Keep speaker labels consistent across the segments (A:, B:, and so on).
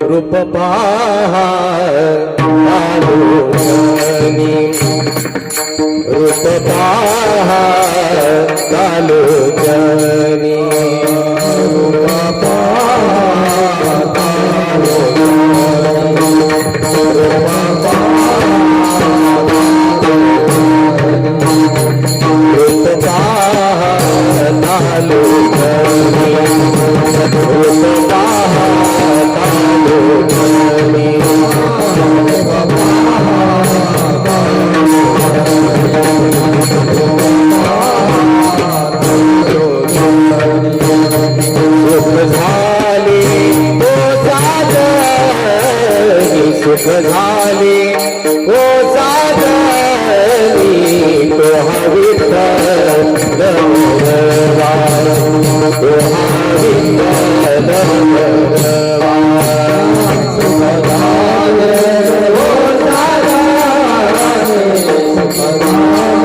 A: रूप पहा रूप पहा कालोचनी सुख झाले ओ साजनी तो विठ्ठल नमवा तो विठ्ठल नमवा सुख झाले ओ साजनी सुख झाले ओ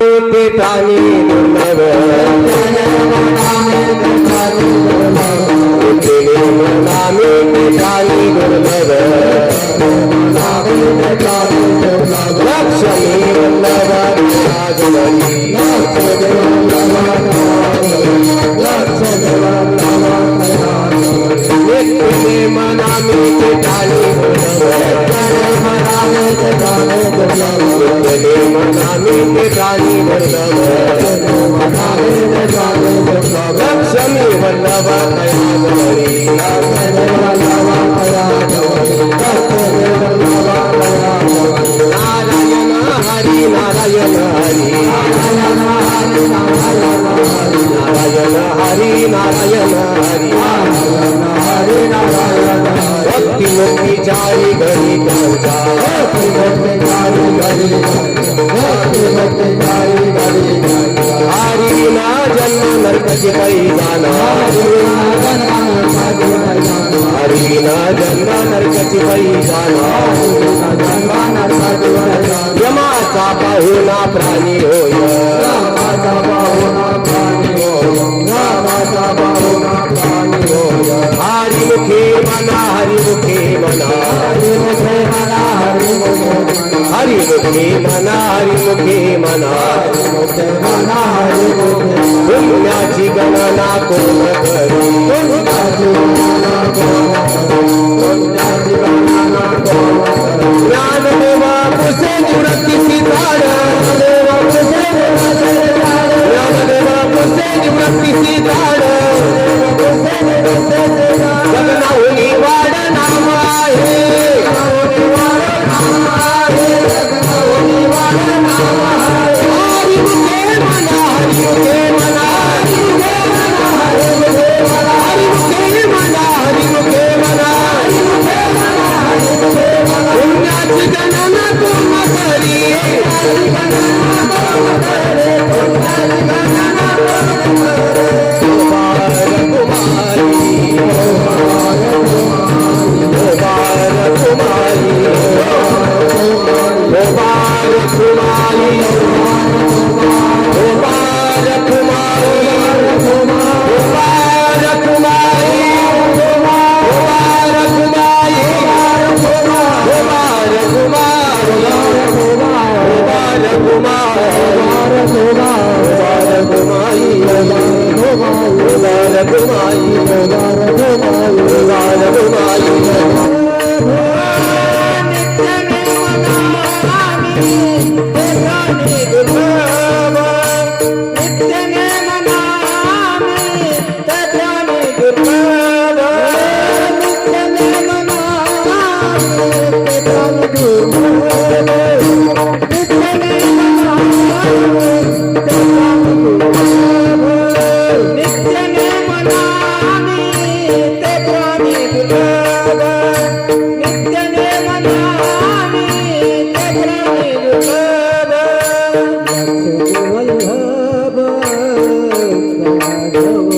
A: ते प्राणी दुर्लभ नामी ते प्राणी दुर्लभ लक्ष्मी वल्लभ राजवरी नित्यनेम नामी ते प्राणी दुर्लभ नित्यनेम नामी ते प्राणी दुर्लभ लक्ष्मी वल्लभ राजवरी नारायण हरि नारायण हरि नारायण हरि नारायण हरि भक्ति मुक्ति चारी घरी त्यांचा हरि विना जन्म नरकाची पैजाना हरि विना जन्म नरकाची पैजाना यमाचा पाहुणा प्राणी होय हरिमुखे मना हरिमुखे मना हरिमुखे मना हरिमुखे मना पुण्याची गणना कोण करी ज्ञानदेवा पुसे निवृत्तीची झाड ज्ञानदेवा पुसे निवृत्तीची झाड जगनाहुनी वाड नाम आहे हरिमुखे मना हरिमुखे मना हरिमुखे मना हरिमुखे मना पुण्याची गणना पूर्ण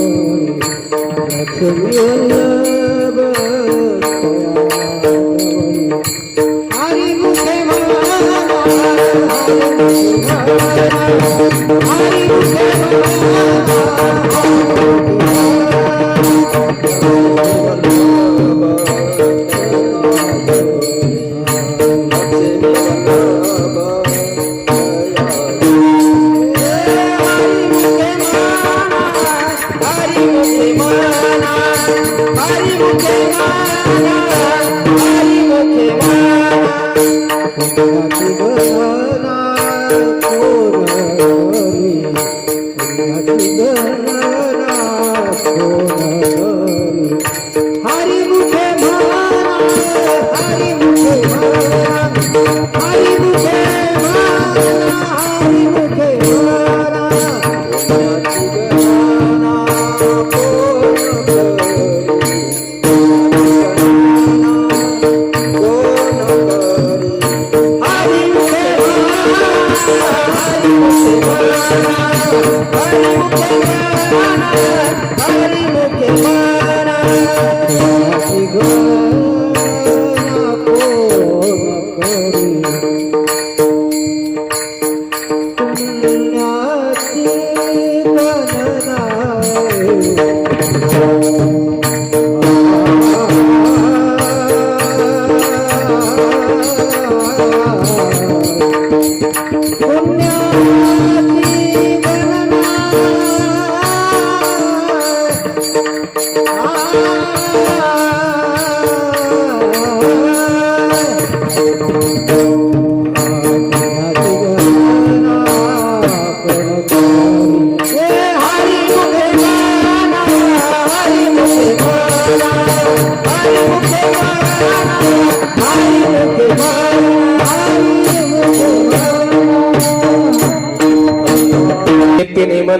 A: करी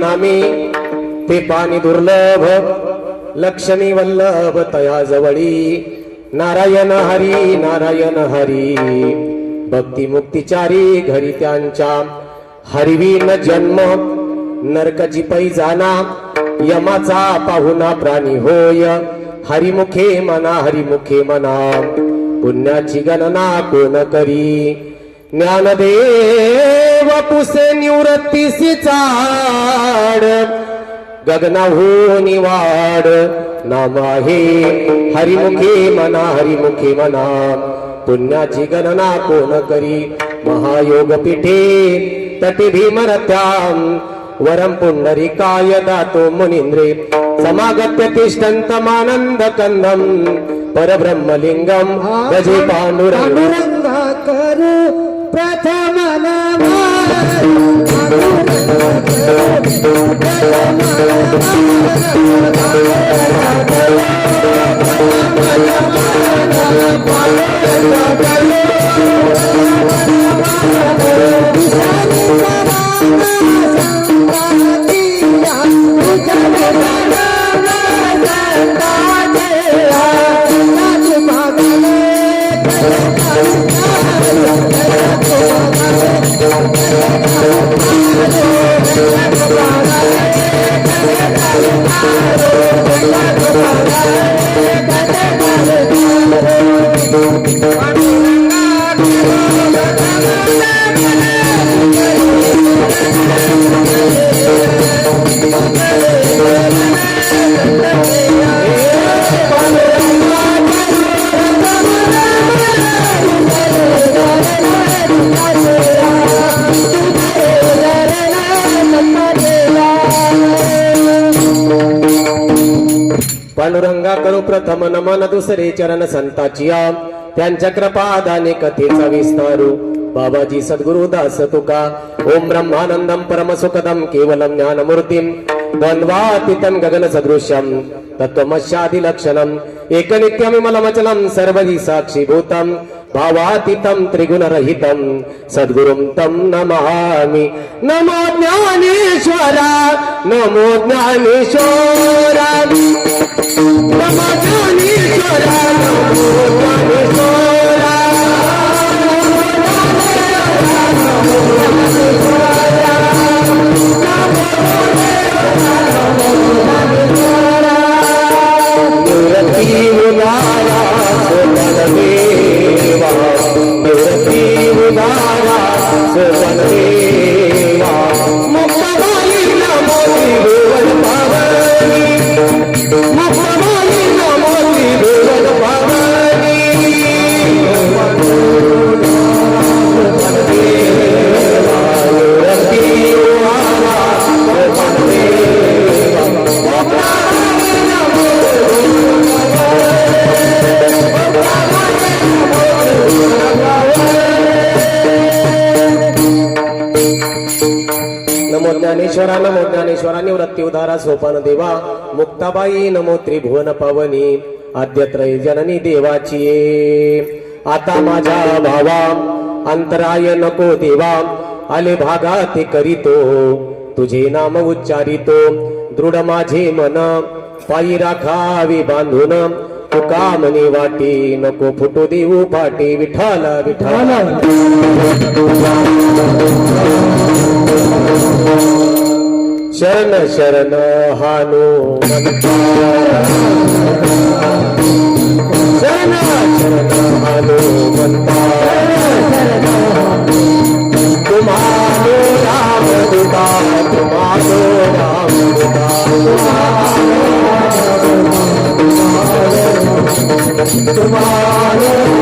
A: नामी ते पाणी दुर्लभ लक्ष्मी वल्लभ तया जवळी नारायण हरी नारायण हरी भक्ती मुक्तिचारी घरी त्यांच्या हरिवीन जन्म नरकाची पैजाना यमाचा पाहुणा प्राणी होय हरिमुखे मना पुण्याची गणना कोण करी ज्ञानदेव पुसे निवृत्तीसी चाड गगनाहून वाड नाम आहे हरिमुखे मना पुण्याची गणना कोण करी महायोग पीठे तटे भीमरत्याम वरम पुंडरीकाय दातो मुनींद्रे समागत्य तिष्ठन्तमानंद कंदम परब्रह्मलिंगम भजे पांडुरंग
B: करू प्रथम
A: पांडुरंगा करू प्रथम नमन दुसरे चरण संताचिया त्यांच्या कृपादाने कथेचा विस्तारू बाबाजी सद्गुरु दास तुका ओम ब्रह्मानंदम परम सुखदम केवलम ज्ञानमूर्तिम द्वंद्वातीतं गगन सदृश्यम तत्वमस्यादि लक्षणम एकनित्यमिमलमचलम सर्वदि साक्षीभूतम भावातीतं त्रिगुणरहितं सद्गुरुं तं नमामि नमो ज्ञानेश्वरा नमो ज्ञानेश्वरा नमो ज्ञानेश्वरा नमो ज्ञानेश्वरा नमो ज्ञानेश्वरा निवृत्ती उदारा सोपान देवा मुक्ताबाई नमो त्रिभुवन पावनी आद्यत्रय जननी देवाची आता माझ्या भावा अंतराय नको देवा आले भागात करीतो तुझे नाम उच्चारितो दृढ माझे मन पायी राखावी बांधून तुका मनी वाटी नको फुटू देऊ पाटी विठाल विठाल शरण शरण हनुमंता शरण शरण हनुमंता तुम्हारो राम दूता तुम्हारो राम दूता तुम्हारो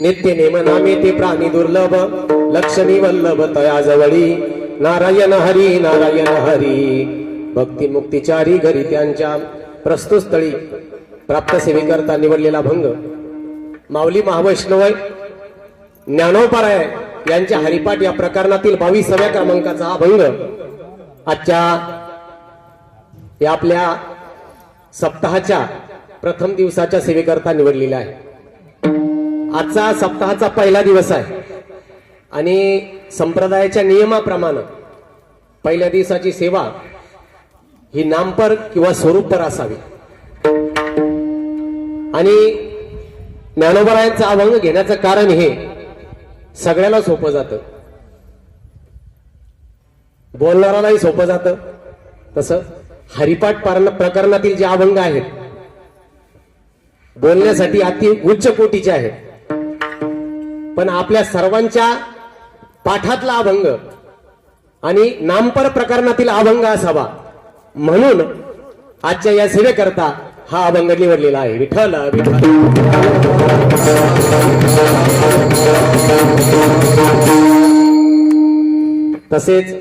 A: नित्य नेम नामे ते प्राणी दुर्लभ लक्ष्मी वल्लभ तयाजवळी नारायण हरी भक्ती मुक्तीचारी घरी त्यांच्या प्रस्तुत स्थळी प्राप्त सेवेकरता निवडलेला भंग माऊली महावैष्णव ज्ञानोपराय यांच्या हरिपाठ या प्रकरणातील 22व्या क्रमांकाचा हा भंग आजच्या या आपल्या सप्ताहाच्या प्रथम दिवसाच्या सेवेकरता निवडलेला आहे. आजचा सप्ताहाचा पहिला दिवस आहे आणि संप्रदायाच्या नियमाप्रमाणे पहिल्या दिवसाची सेवा ही नामपर किंवा स्वरूपपर असावी आणि ज्ञानोबरायांचा अभंग घेण्याचं कारण हे सगळ्याला सोपं जातं, बोलणारालाही सोपं जातं. तसं हरिपाठ प्रकरणातील जे अभंग आहेत बोलण्यासाठी अति उच्च कोटीचे आहेत, पण आपल्या सर्वांच्या पाठातला अभंग आणि नामपर प्रकरणातील अभंग असावा म्हणून आजच्या या सेवेकरता हा अभंग निवडलेला आहे. विठ्ठल विठ्ठल. तसेच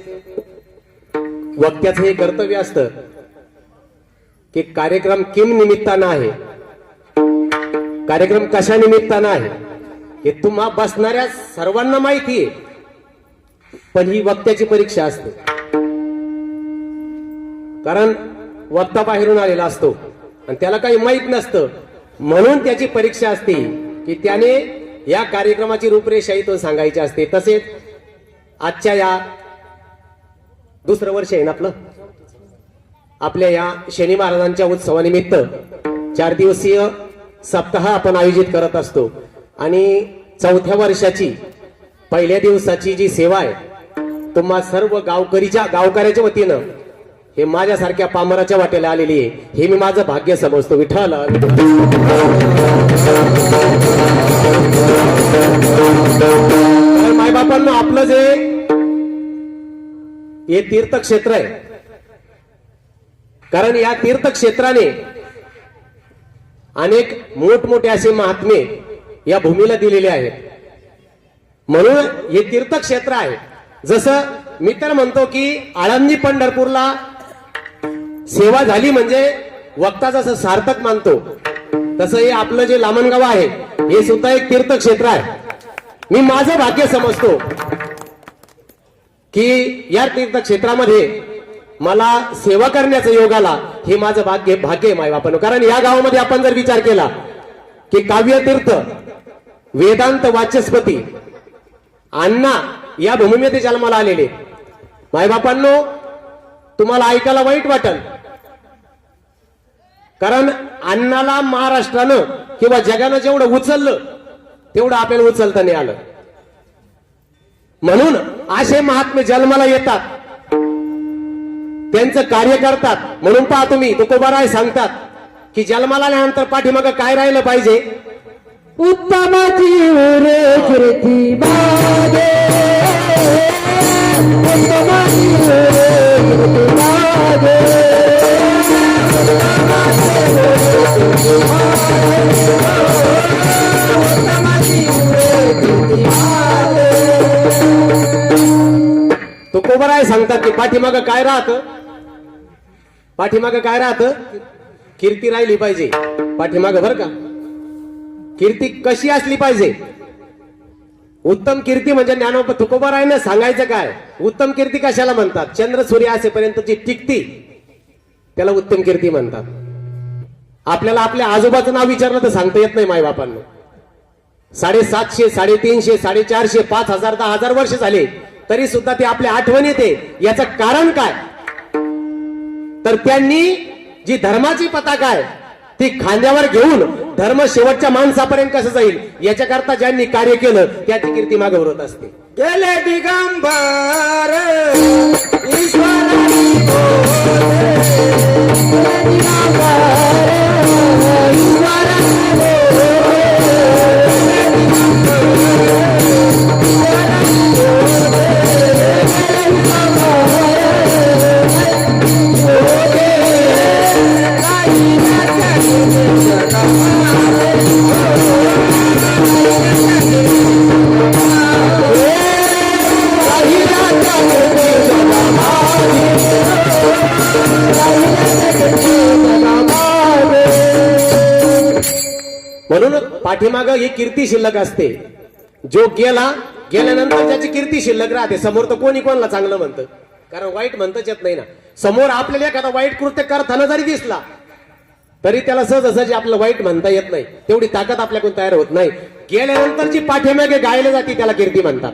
A: वक्त्याचं हे कर्तव्य असतं की कार्यक्रम किम निमित्तानं आहे, कार्यक्रम कशा निमित्तानं आहे हे तुम्हा बसणाऱ्या सर्वांना माहिती आहे, पण ही वक्त्याची परीक्षा असते. कारण वक्ता बाहेरून आलेला असतो आणि त्याला काही माहित नसतं, म्हणून त्याची परीक्षा असते की त्याने या कार्यक्रमाची रूपरेषा तो सांगायची असते. तसेच आजच्या या दुसरं वर्ष आहे ना आपल्या या शनी महाराजांच्या उत्सवानिमित्त 4 दिवसीय सप्ताह आपण आयोजित करत असतो आणि 4थ्या वर्षाची पहिल्या दिवसाची जी सेवा आहे तुम्हा सर्व गावकऱ्याच्या वतीनं हे माझ्यासारख्या पामराच्या वाट्याला आलेली आहे, हे मी माझं भाग्य समजतो. विठ्ठल. मायबापांना आपलं जे हे तीर्थक्षेत्र आहे, कारण या तीर्थक्षेत्राने अनेक मोठमोठे असे महात्मे या भूमीला दिलेले आहेत, म्हणून हे तीर्थक्षेत्र आहे. जसं मी तर म्हणतो की आळंदी पंढरपूरला सेवा झाली म्हणजे वक्ता जसं सार्थक मानतो, तसं हे आपलं जे लामणगाव आहे हे सुद्धा एक तीर्थक्षेत्र आहे. मी माझं भाग्य समजतो की या तीर्थक्षेत्रामध्ये मला सेवा करण्याचा योग आला, हे माझं भाग्य आहे मायबापानं. कारण या गावामध्ये आपण जर विचार केला की काव्यतीर्थ वेदांत वाचस्पती अण्णा या भूमीमध्ये जन्माला आलेले. मायबापांनो तुम्हाला ऐकायला वाईट वाटल, कारण अण्णाला महाराष्ट्रानं किंवा जगानं जेवढं उचललं तेवढं आपल्याला उचलता नाही आलं, म्हणून असे महात्मे जन्माला येतात, त्यांचं कार्य करतात. म्हणून पहा तुम्ही तुकोबाराय सांगतात की जन्माला आल्यानंतर पाठीमागं काय राहिलं पाहिजे?
B: उत्तमाची रे कीर्ती मागे, उत्तमाची रे कीर्ती मागे,
A: तुकोबाराय सांगतात की पाठीमागं काय राहतं? पाठीमागं काय राहतं? कीर्ती राहिली पाहिजे पाठीमागं, बरं का? कीर्ती कशी असली पाहिजे? उत्तम कीर्ती म्हणजे ज्ञानोबा तुकोबारायनं सांगायचं काय? उत्तम कीर्ती कशाला म्हणतात? चंद्र सूर्य असेपर्यंतची टिकती त्याला उत्तम कीर्ती म्हणतात. आपल्याला आपल्या आजोबाचं नाव विचारलं तर सांगता येत नाही मायबापांना. 750, 350, 450, 5000, 10,000 वर्ष झाले तरी सुद्धा ते आपल्या आठवण येते. याचं कारण काय? तर त्यांनी जी धर्माची पताका आहे ती खांद्यावर घेऊन धर्म शेवटच्या माणसापर्यंत कसं जाईल याच्याकरता ज्यांनी कार्य केलं त्याची कीर्ती मागे उरत असते.
B: गेले दिगंबर ईश्वरानी
A: पाठीमाग ही कीर्ती शिल्लक असते. जो गेल्यानंतर त्याची कीर्ती शिल्लक राहते. समोर तर कोणी कोणाला चांगलं म्हणतं, कारण वाईट म्हणतच येत नाही ना. समोर आपल्याला एखादा वाईट कृत्य करताना जरी दिसला तरी त्याला सहज आपलं वाईट म्हणता येत नाही. तेवढी ताकद आपल्याकडून तयार होत नाही. गेल्यानंतरची पाठीमागे गायले जाते त्याला कीर्ती म्हणतात.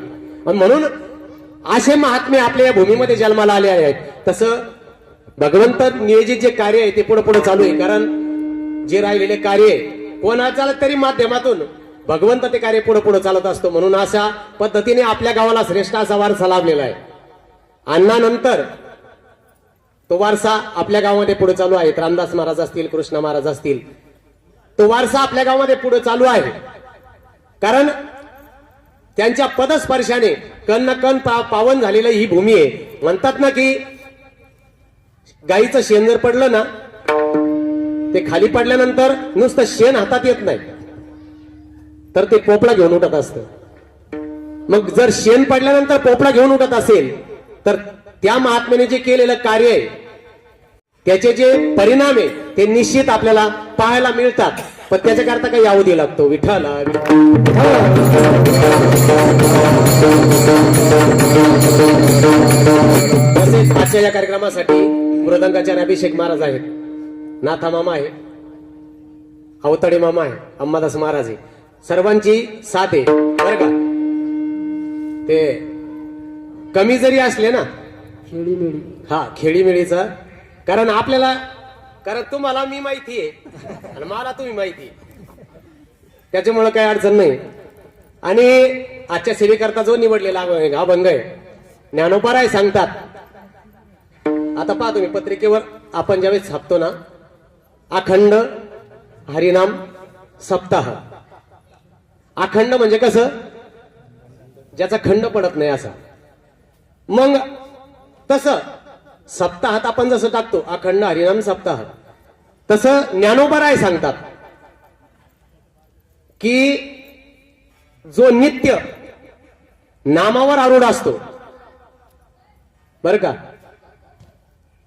A: आणि म्हणून असे महात्मे आपल्या या भूमीमध्ये जन्माला आले आहेत. तसं भगवंत नियोजित जे कार्य आहे ते पुढे पुढे चालू आहे. कारण जे राहिलेले कार्य आहे कोणाच्या तरी माध्यमातून भगवंत ते कार्य पुढे पुढे चालत असतो. म्हणून अशा पद्धतीने आपल्या गावाला श्रेष्ठ असा वारसा लाभलेला आहे. अण्णानंतर तो वारसा आपल्या गावामध्ये पुढे चालू आहे. रामदास महाराज असतील, कृष्ण महाराज असतील, तो वारसा आपल्या गावामध्ये पुढे चालू आहे. कारण त्यांच्या पदस्पर्शाने कण कण पावन झालेलं ही भूमी आहे. म्हणतात ना की गाईचं शेण जर पडलं ना ते खाली पडल्यानंतर नुसतं शेण हातात येत नाही, तर ते पोपळा घेऊन उठत असतं. मग जर शेण पडल्यानंतर पोपळा घेऊन उठत असेल तर त्या महात्म्याने जे केलेलं कार्य आहे त्याचे जे परिणाम आहे ते निश्चित आपल्याला पाहायला मिळतात. पण त्याच्याकरता काही अवधी लागतो. विठ्ठला तसेच आजच्या या कार्यक्रमासाठी मृदंगाचार्य अभिषेक महाराज आहेत, नाथा मामा आहे, अवतडे मामा आहे, अंबादास महाराज आहे. सर्वांची साथ आहे बरं का. ते कमी जरी असले ना
B: खेळीमेळी,
A: हा खेळीमेळीचा, कारण आपल्याला, कारण तुम्हाला मी माहिती आहे आणि मला तुम्ही माहिती आहे, त्याच्यामुळे काही अडचण नाही. आणि आजच्या सेवेकरता जो निवडलेला अभंग आहे ज्ञानोबाराय सांगतात. आता पहा तुम्ही पत्रिकेवर आपण ज्यावेळेस छापतो ना, अखंड हरिनाम सप्ताह. अखंड म्हणजे कसं, ज्याचा खंड पडत नाही असा. मग तसं सप्ताहात आपण जसं टाकतो अखंड हरिनाम सप्ताह, तसं ज्ञानोबाराय सांगतात की जो नित्य नामावर आरूढ असतो बर का,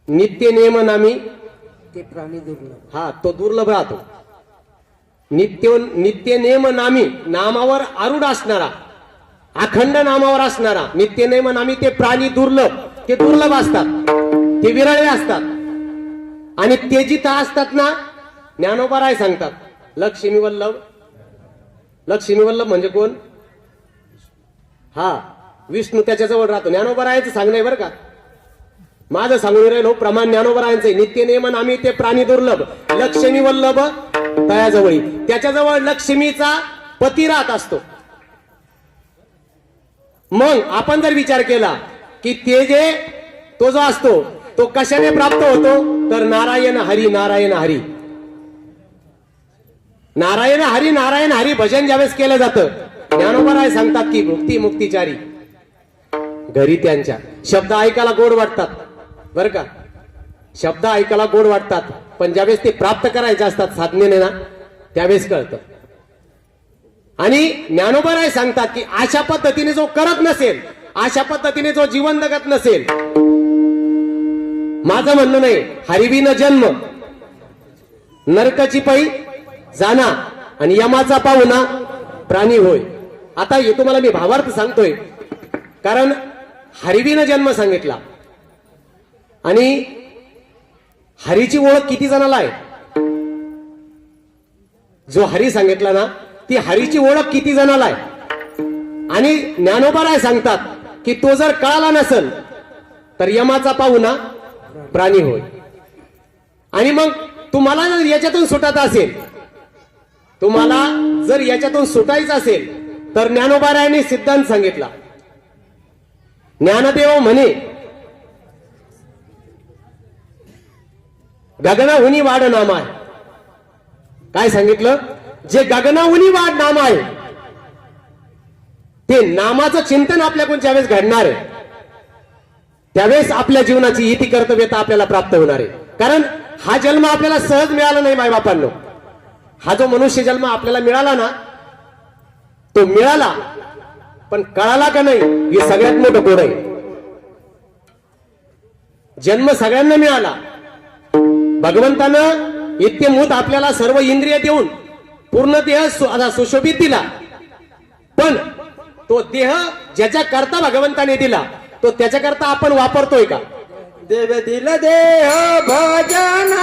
A: नित्य नियम नामी
B: ते प्राणी दुर्लभ.
A: हा तो दुर्लभ राहतो. नित्य नियम नामी नामावर आरूढ असणारा, अखंड नामावर असणारा, नित्य नियम नामी ते प्राणी दुर्लभ, ते दुर्लभ असतात, ते विरळे असतात. आणि ते जिथं असतात ना, ज्ञानोबाराय सांगतात लक्ष्मी वल्लभ. लक्ष्मी वल्लभ म्हणजे कोण, हा विष्णू त्याच्याजवळ राहतो. ज्ञानोबारायचं सांगणं आहे बरं का, माझं सांगून राहिलो प्रमाण ज्ञानोबारायांचं. नित्य नियमन आम्ही ते प्राणी दुर्लभ, लक्ष्मी वल्लभ तयाजवळी. त्याच्याजवळ लक्ष्मीचा पती राहत असतो. मग आपण जर विचार केला की ते जे तो जो असतो तो कशाने प्राप्त होतो, तर नारायण हरी नारायण हरी नारायण हरी नारायण हरी भजन ज्यावेळेस केलं जातं, ज्ञानोबाराय सांगतात की भुक्ती मुक्तिचारी घरी त्यांच्या. शब्द ऐकायला गोड वाटतात बरं का, शब्द ऐकायला गोड वाटतात, पण ज्यावेळेस ते प्राप्त करायचे असतात साधनेने ना, त्यावेळेस कळतं. आणि ज्ञानोबाराय सांगतात की अशा पद्धतीने जो करत नसेल, अशा पद्धतीने जो जीवन जगत नसेल, माझं म्हणणं नाही हरिविन जन्म नरकाची पै जाना आणि यमाचा पाहुणा प्राणी होय. आता हे तुम्हाला मी भावार्थ सांगतोय, कारण हरिविन जन्म सांगितला आणि हरीची ओळख किती जणाला आहे, जो हरी सांगितला ना ती हरीची ओळख किती जणाला आहे. आणि ज्ञानोबाराय सांगतात की तो जर कळाला नसेल तर यमाचा पाहुणा प्राणी होय. आणि मग तुम्हाला जर याच्यातून सुटायचं असेल, तुम्हाला जर याच्यातून सुटायचं असेल तर ज्ञानोबारायांनी सिद्धांत सांगितला. ज्ञानदेव म्हणे गगनाहुनी वाढ नाम आहे. काय सांगितलं, जे गगनाहुनी वाढ नाम आहे ते नामाचं चिंतन आपल्याकडून ज्यावेळेस घडणार आहे त्यावेळेस आपल्या जीवनाची इति कर्तव्यता आपल्याला प्राप्त होणार आहे. कारण हा जन्म आपल्याला सहज मिळाला नाही मायबापांनो. हा जो मनुष्य जन्म आपल्याला मिळाला ना, तो मिळाला पण कळाला का नाही हे सगळ्यात मोठं कोड आहे. जन्म सगळ्यांना मिळाला, भगवंतानं इत्यमूत आपल्याला सर्व इंद्रिय देऊन पूर्ण देह आता सुशोभित दिला, पण तो देह ज्याच्या करता भगवंताने दिला तो त्याच्या करता आपण वापरतोय का?
B: देव दिल देह भजन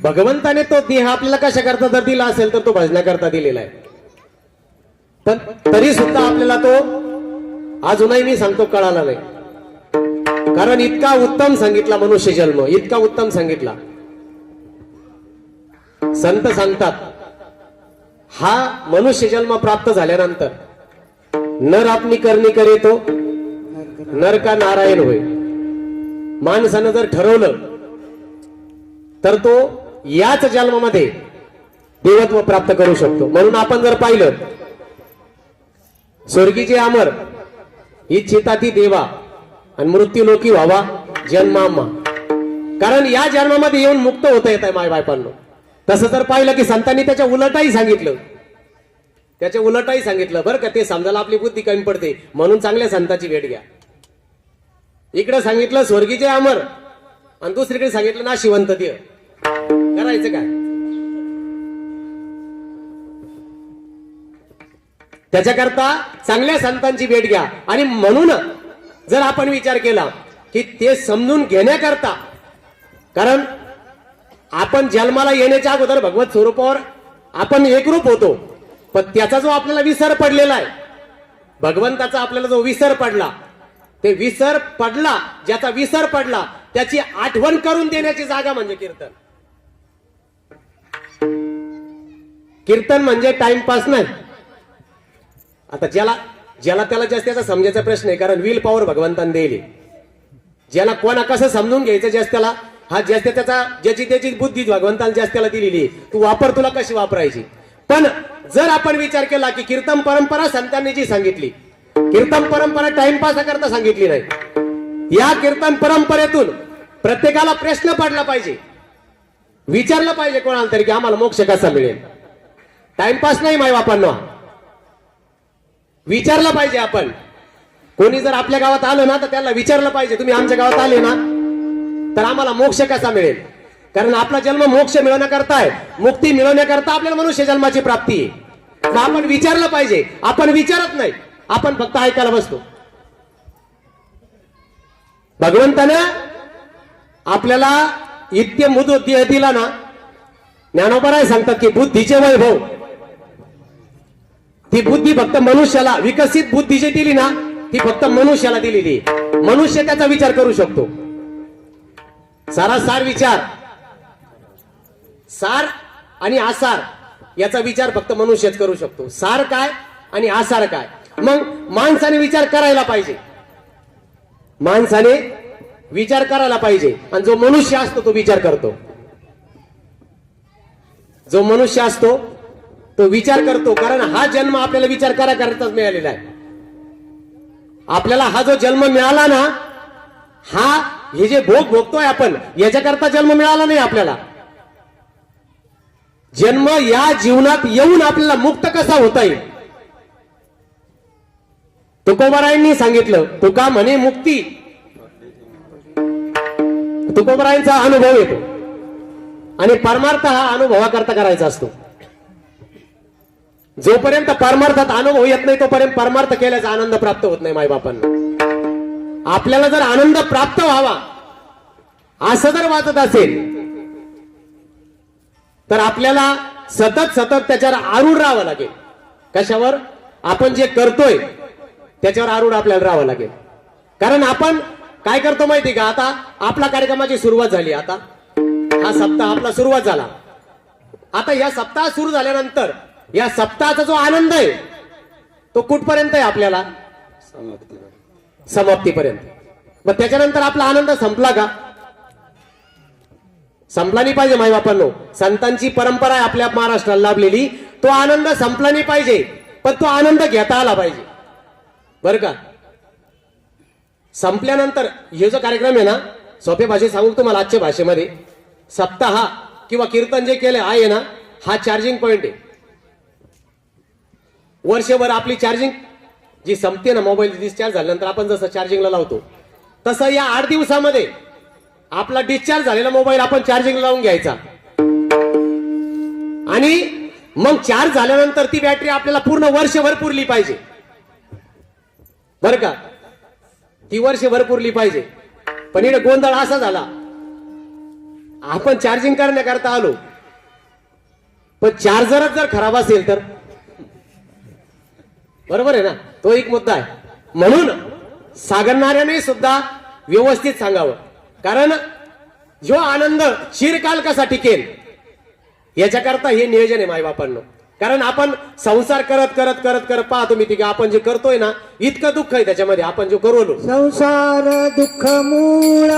A: भगवंताने तो देह आपल्याला कशा करता जर दिला असेल तर तो भजनाकरता दिलेला आहे, पण तरी सुद्धा आपल्याला तो अजूनही मी सांगतो कळाला नाही. कारण इतका उत्तम सांगितला मनुष्य जन्म, इतका उत्तम सांगितला. संत सांगतात हा मनुष्य जन्म प्राप्त झाल्यानंतर नर आपली करणी करे तो नर का नारायण होय. माणसानं जर ठरवलं तर तो याच जन्मामध्ये देवत्व प्राप्त करू शकतो. म्हणून आपण जर पाहिलं स्वर्गीचे अमर इच्छिता ती देवा आणि मृत्यू लोकी व्हावा जन्मामा. कारण या जन्मामध्ये येऊन मुक्त होता येत आहे माय बायपांनो. तसं जर पाहिलं की संतांनी त्याच्या उलटही सांगितलं, त्याच्या उलटही सांगितलं बरं का. ते समजायला आपली बुद्धी कमी पडते म्हणून चांगल्या संतांची भेट घ्या. इकडे सांगितलं स्वर्गीचे अमर आणि दुसरीकडे सांगितलं ना शिवंत देह. करायचं काय? त्याच्याकरता चांगल्या संतांची भेट घ्या. आणि म्हणून जर आपण विचार केला की ते समजून घेण्याकरता, कारण आपण जन्माला येण्याच्या अगोदर भगवत स्वरूपावर आपण एकरूप होतो, पण त्याचा जो आपल्याला विसर पडलेला आहे, भगवंताचा आपल्याला जो विसर पडला, ते विसर पडला, ज्याचा विसर पडला त्याची आठवण करून देण्याची जागा म्हणजे कीर्तन. कीर्तन म्हणजे टाइमपास नाही. आता ज्याला त्याला जास्त त्याचा समजायचा प्रश्न आहे, कारण विल पॉवर भगवंताने दिली. ज्याला कोणा कसं समजून घ्यायचं जास्त त्याला, हा जास्त त्याचा ज्याची त्याची बुद्धी भगवंताने जास्त त्याला दिलेली. तू वापर, तुला कशी वापरायची. पण जर आपण विचार केला की कीर्तन परंपरा संतांनी जी सांगितली, कीर्तन परंपरा टाइमपास करता सांगितली नाही. या कीर्तन परंपरेतून प्रत्येकाला प्रश्न पडला पाहिजे, विचारलं पाहिजे कोणाला तरी की आम्हाला मोक्ष कसा मिळेल. टाइमपास नाही माय बापांना, विचारलं पाहिजे. आपण कोणी जर आपल्या गावात आलं ना तर त्याला विचारलं पाहिजे तुम्ही आमच्या गावात आले ना तर आम्हाला मोक्ष कसा मिळेल. कारण आपला जन्म मोक्ष मिळवण्याकरता आहे, मुक्ती मिळवण्याकरता आपल्याला मनुष्य जन्माची प्राप्ती आहे. मग आपण विचारलं पाहिजे. आपण विचारत नाही, आपण फक्त ऐकायला बसतो. भगवंतानं आपल्याला इतके मुदत दिला ना, ज्ञानोबराय सांगतात की बुद्धीचे वैभव, ती बुद्धी फक्त मनुष्याला, विकसित बुद्धी जी दिली ना ती फक्त मनुष्याला दिलेली. मनुष्य त्याचा विचार करू शकतो. सारासार विचार, सार आणि आसार याचा विचार फक्त मनुष्यच करू शकतो. सार काय आणि आसार काय. मग माणसाने विचार करायला पाहिजे, माणसाने विचार करायला पाहिजे. आणि जो मनुष्य असतो तो विचार करतो, जो मनुष्य असतो तो विचार करतो. कारण हा जन्म आपल्याला विचार कराकरताच मिळालेला आहे. आपल्याला हा जो जन्म मिळाला ना, हा हे जे भोग भोगतोय आपण याच्याकरता जन्म मिळाला नाही आपल्याला. जन्म या जीवनात येऊन आपल्याला मुक्त कसा होता येईल. तुकोबारायांनी सांगितलं, तुका म्हणे मुक्ती. तुकोबारायांचा अनुभव येतो आणि परमार्थ हा अनुभवाकरता करायचा असतो. जोपर्यंत परमार्थात अनुभव येत नाही तोपर्यंत परमार्थ केल्याचा आनंद प्राप्त होत नाही. मायबापांना आपल्याला जर आनंद प्राप्त व्हावा असं जर वाटत असेल तर आपल्याला सतत सतत त्याच्यावर आरूढ राहावं लागेल. कशावर? आपण जे करतोय त्याच्यावर आरूढ आपल्याला राहावं लागेल. कारण आपण काय करतो माहिती का, आता आपला कार्यक्रमाची सुरुवात झाली, आता हा सप्ताह आपला सुरुवात झाला. आता या सप्ताह सुरू झाल्यानंतर या सप्ताहाचा जो आनंद आहे तो कुठपर्यंत आहे आपल्याला? समाप्तीपर्यंत. मग त्याच्यानंतर आपला आनंद संपला का? संपला नाही पाहिजे. मायबापांनो, संतांची परंपरा आहे आपल्या महाराष्ट्राला लाभलेली, तो आनंद संपला नाही पाहिजे, पण तो आनंद घेता आला पाहिजे. बर का? संपल्यानंतर हे जो कार्यक्रम आहे ना, सोप्या भाषेत सांगू तुम्हाला, आजच्या भाषेमध्ये सप्ताह किंवा कीर्तन जे केले आहे ना, हा चार्जिंग पॉइंट आहे. वर्षभर आपली चार्जिंग जी संपते ना, मोबाईल डिस्चार्ज झाल्यानंतर आपण जसं चार्जिंगला लावतो तसं या 8 दिवसामध्ये आपला डिस्चार्ज झालेला मोबाईल आपण चार्जिंगला लावून घ्यायचा आणि मग चार्ज झाल्यानंतर ती बॅटरी आपल्याला पूर्ण वर्षभर पुरली पाहिजे. बर का? ती वर्षभर पुरली पाहिजे. पण इकडे गोंधळ असा झाला, आपण चार्जिंग करण्याकरता आलो पण चार्जरच जर खराब असेल तर, बरोबर आहे ना, तो एक मुद्दा आहे. म्हणून सांगणाऱ्याने सुद्धा व्यवस्थित सांगावं. कारण जो आनंद चिरकाल कसा टिकेल याच्याकरता हे नियोजन आहे मायबापांना. कारण आपण संसार करत करत करत करत पाहतो मी तिघा, आपण जे करतोय ना इतकं दुःख आहे त्याच्यामध्ये, आपण जो करवलो
B: संसार दुःख मूळ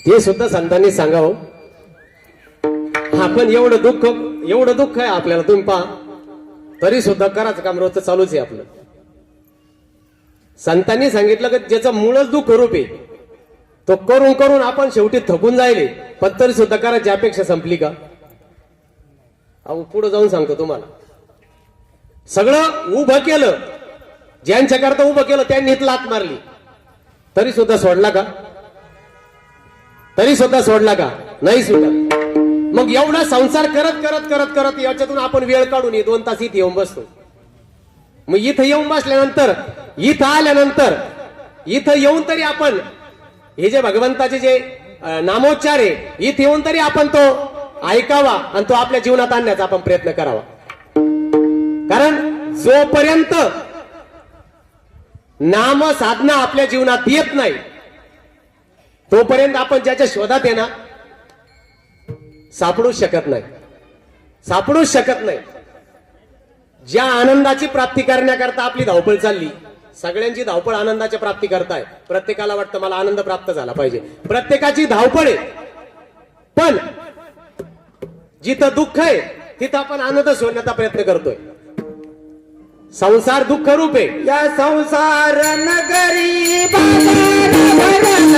A: हे सुद्धा संतांनी सांगावं. आपण एवढं दुःख आहे आपल्याला, तुम्ही पहा, तरी सुद्धा करायचं काम रोजचं चालूच आहे आपलं. संतांनी सांगितलं की ज्याचं मूळच दुःख रूप आहे तो करून करून आपण शेवटी थकून जायले, पण तरी सुद्धा करायची अपेक्षा संपली का? अहो पुढे जाऊन सांगतो तुम्हाला. सगळं उभं केलं, ज्यांच्याकरता उभं केलं त्यांनी लात मारली, तरी सुद्धा सोडला का? तरी सुद्धा सोडला का? नाही सुद्धा. मग एवढा संसार करत करत करत करत याच्यातून आपण वेळ काढून 2 तास इथे येऊन बसतो. मग इथं येऊन बसल्यानंतर, इथं आल्यानंतर, इथं येऊन तरी आपण हे जे भगवंताचे जे नामोच्चार आहे इथे येऊन तरी आपण तो ऐकावा आणि तो आपल्या जीवनात आणण्याचा आपण प्रयत्न करावा. कारण जोपर्यंत नाम साधना आपल्या जीवनात येत नाही तोपर्यंत आपण ज्याच्या शोधात आहे ना सापडूच शकत नाही, सापडूच शकत नाही. ज्या आनंदाची प्राप्ती करण्याकरता आपली धावपळ चालली, सगळ्यांची धावपळ आनंदाच्या प्राप्ती करताय. प्रत्येकाला वाटतं मला आनंद प्राप्त झाला पाहिजे, प्रत्येकाची धावपळ आहे. पण जिथं दुःख आहे तिथं आपण आनंद शोधण्याचा प्रयत्न करतोय. संसार दुःख रूप आहे.
B: या संसार नगरी बाजार भरण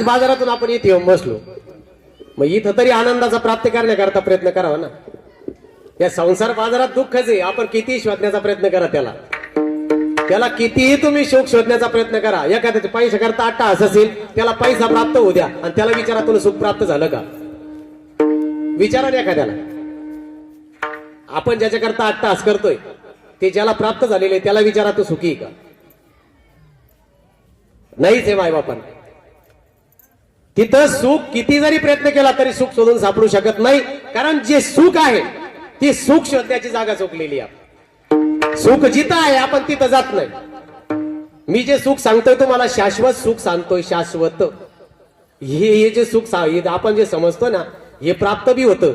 A: बाजारातून आपण इथे येऊन बसलो, मग इथं तरी आनंदाचा प्राप्त करण्याकरता प्रयत्न करावा ना. या संसार बाजारात दुःखच आहे. आपण किती शोधण्याचा प्रयत्न करा, त्याला कितीही तुम्ही सुख शोधण्याचा प्रयत्न करा. एखाद्याच्या पैसा करता अट्टहास असेल, त्याला पैसा प्राप्त होऊ द्या आणि त्याला विचारा तुला सुख प्राप्त झालं का. विचारा ना एखाद्याला. आपण ज्याच्याकरता अट्टहास करतोय ते ज्याला प्राप्त झालेले त्याला विचारा तो सुखी का. नाहीच आहे मायबापांना. तिथं सुख किती जरी प्रयत्न केला तरी सुख शोधून सापडू शकत नाही. कारण जे सुख आहे ती सुख शोधण्याची जागा चुकलेली आहे. सुख जिथं आहे आपण तिथं जात नाही. मी जे सुख सांगतोय तुम्हाला शाश्वत सुख सांगतोय. शाश्वत हे जे सुख आपण जे समजतो ना हे प्राप्त बी होतं.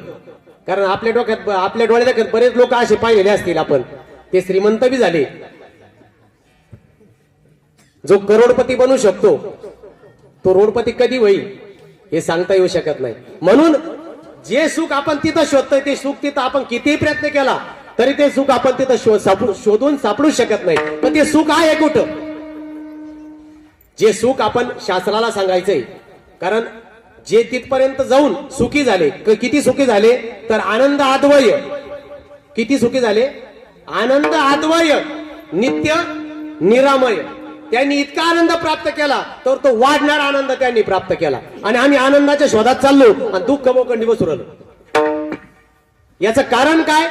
A: कारण आपल्या डोक्यात आपल्या डोळ्यात बरेच लोक असे पाहिलेले असतील आपण, ते श्रीमंत बी झाले. जो करोडपती बनू शकतो तो रोडपती कधी होईल हे सांगता येऊ शकत नाही. म्हणून जे सुख आपण तिथं शोधतोय ते सुख तिथं आपण कितीही प्रयत्न केला तरी ते सुख आपण तिथं शोधून सापडू शकत नाही. पण ते सुख आहे कुठं. जे सुख आपण शास्त्राला सांगायचंय. कारण जे तिथपर्यंत जाऊन सुखी झाले, किती सुखी झाले तर आनंद आद्वय. किती सुखी झाले. आनंद आद्वय नित्य निरामय. त्यांनी इतका आनंद प्राप्त केला तर तो वाढणारा आनंद त्यांनी प्राप्त केला. आणि आम्ही आनंदाच्या शोधात चाललो आणि दुःख बोकंडी बसू राहिलो. याचं कारण काय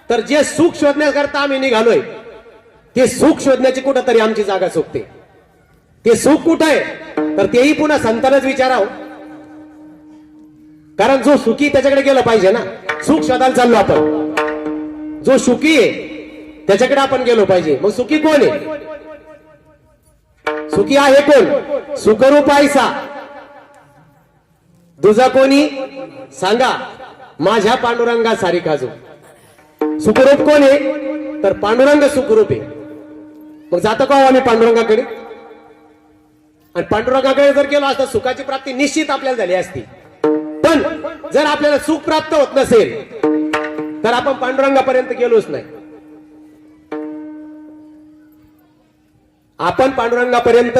A: तर जे सुख शोधण्याकरता आम्ही निघालोय ते सुख शोधण्याची कुठंतरी आमची जागा चुकते. ते सुख कुठं आहे तर तेही पुन्हा संतांनाच विचारावं. कारण जो सुखी त्याच्याकडे गेलं पाहिजे ना. सुख शोधायला चाललो आपण, जो सुखी आहे त्याच्याकडे आपण गेलो पाहिजे. मग सुखी कोण आहे. सुखी आहे कोण. सुखरूप आयसा दुजा कोणी सांगा माझ्या पांडुरंगा सारी काजू. सुखरूप कोण आहे तर पांडुरंग सुखरूप आहे. मग जातो का आम्ही पांडुरंगाकडे. आणि पांडुरंगाकडे जर गेलो असता सुखाची प्राप्ती निश्चित आपल्याला झाली असती. पण जर आपल्याला सुख प्राप्त होत नसेल तर आपण पांडुरंगापर्यंत गेलोच नाही. आपण पांडुरंगापर्यंत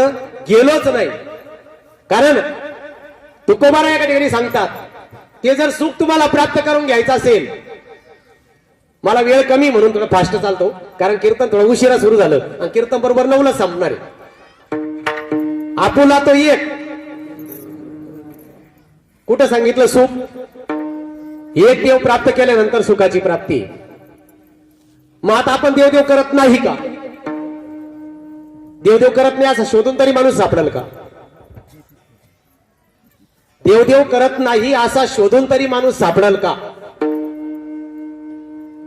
A: गेलोच नाही. कारण तुकोबारा या ठिकाणी सांगतात ते जर सुख तुम्हाला प्राप्त करून घ्यायचं असेल. मला वेळ कमी म्हणून थोडं फास्ट चालतो कारण कीर्तन थोडं उशिरा सुरू झालं आणि कीर्तन बरोबर 9ला संपणार आहे. आपुला तो एक कुठं सांगितलं सुख. एक देव प्राप्त केल्यानंतर सुखाची प्राप्ती. मग आता आपण देवदेव करत नाही का. देवदेव करत नाही असं शोधून तरी माणूस सापडेल का. देवदेव करत नाही असा शोधून तरी माणूस सापडेल का.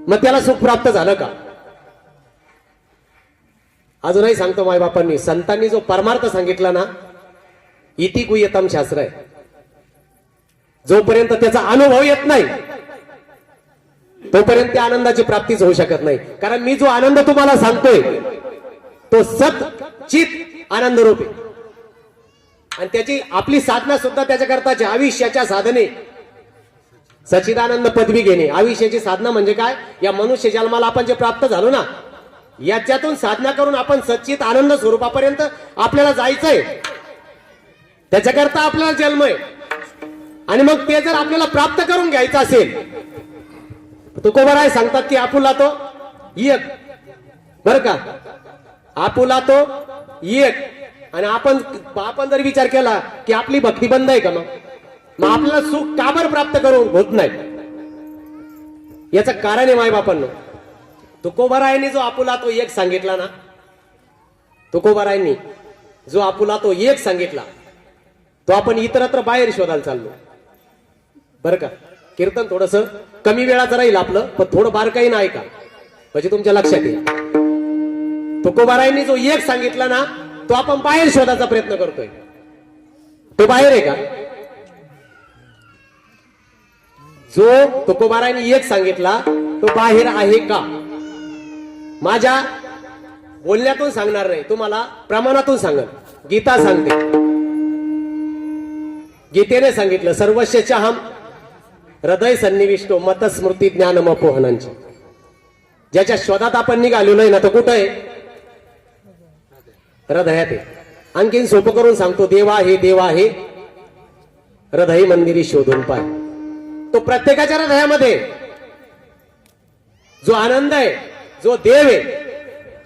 A: मग त्याला सुख प्राप्त झालं का. अजूनही सांगतो मायबापांनी संतांनी जो परमार्थ सांगितला ना इति गुह्यतम शास्त्र आहे. जोपर्यंत त्याचा अनुभव येत नाही तोपर्यंत त्या आनंदाची प्राप्तीच होऊ शकत नाही. कारण मी जो आनंद तुम्हाला सांगतोय तो सत चित आनंद रूप आहे. आणि त्याची आपली साधना सुद्धा त्याच्याकरताची आयुष्याच्या साधने. सच्चिदानंद पदवी घेणे आयुष्याची साधना म्हणजे काय. या मनुष्य जन्माला आपण जे प्राप्त झालो ना याच्यातून साधना करून आपण सच्चित आनंद स्वरूपापर्यंत आपल्याला जायचंय. त्याच्याकरता आपल्याला जन्म आहे. आणि मग ते जर आपल्याला प्राप्त करून घ्यायचं असेल तुकोबाराय सांगतात की आपुला तो एक. बर का. आपुला तो एक. आणि आपण जर विचार केला की आपली भक्ती बंद आहे का मग आपल्याला सुख का बरं प्राप्त करून होत नाही. याचं कारण आहे मायबापांनो. तुकोबारायांनी जो आपुला तो एक सांगितला ना तुकोबारायांनी जो आपुला तो एक सांगितला तो आपण इतरत्र बाहेर शोधायला चाललो. बरं का. कीर्तन थोडस कमी वेळाचं राहील आपलं पण थोडं बारकाई नाही का म्हणजे तुमच्या लक्षात येईल. तुकोबारायांनी जो एक सांगितला ना तो आपण बाहेर शोधायचा प्रयत्न करतोय. तो बाहेर आहे का. जो तुकोबारायांनी एक सांगितला तो बाहेर आहे का. माझ्या बोलण्यातून सांगणार नाही तुम्हाला प्रमाणातून सांगेल. गीता सांगते. गीतेने सांगितलं सर्वस्यच्या हम हृदय सन्निविष्टो मतस्मृती ज्ञानम अपोहनांची. ज्याच्या शोधात आपण निघालेलो आहे ना तो कुठं आहे हृदयात आहे. आणखीन सोपं करून सांगतो देवा हे हृदय मंदिरी शोधून पाय. तो प्रत्येकाच्या हृदयामध्ये जो आनंद आहे, जो देव आहे,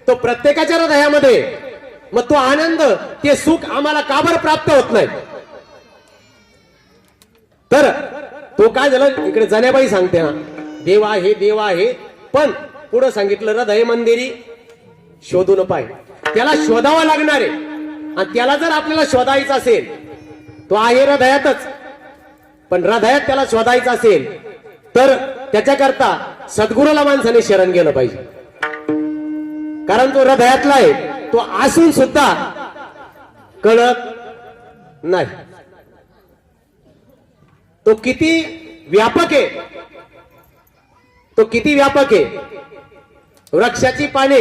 A: तो प्रत्येकाच्या हृदयामध्ये. मग तो आनंद, ते सुख आम्हाला का बरं प्राप्त होत नाही? तर तो काय झालं, इकडे जण्याबाई सांगते ना, देव आहे, देव आहे, पण पुढे सांगितलं हृदय मंदिरी शोधून पाय. त्याला शोधावा लागणार आहे. आणि त्याला जर आपल्याला शोधायचा असेल, तो आहे हृदयातच, पण हृदयात त्याला शोधायचा असेल तर त्याच्याकरता सद्गुरूला माणसाने शरण गेलं पाहिजे. कारण तो हृदयातला आहे, तो असून सुद्धा कळत नाही. तो किती व्यापक आहे, तो किती व्यापक आहे. वृक्षाची पाने,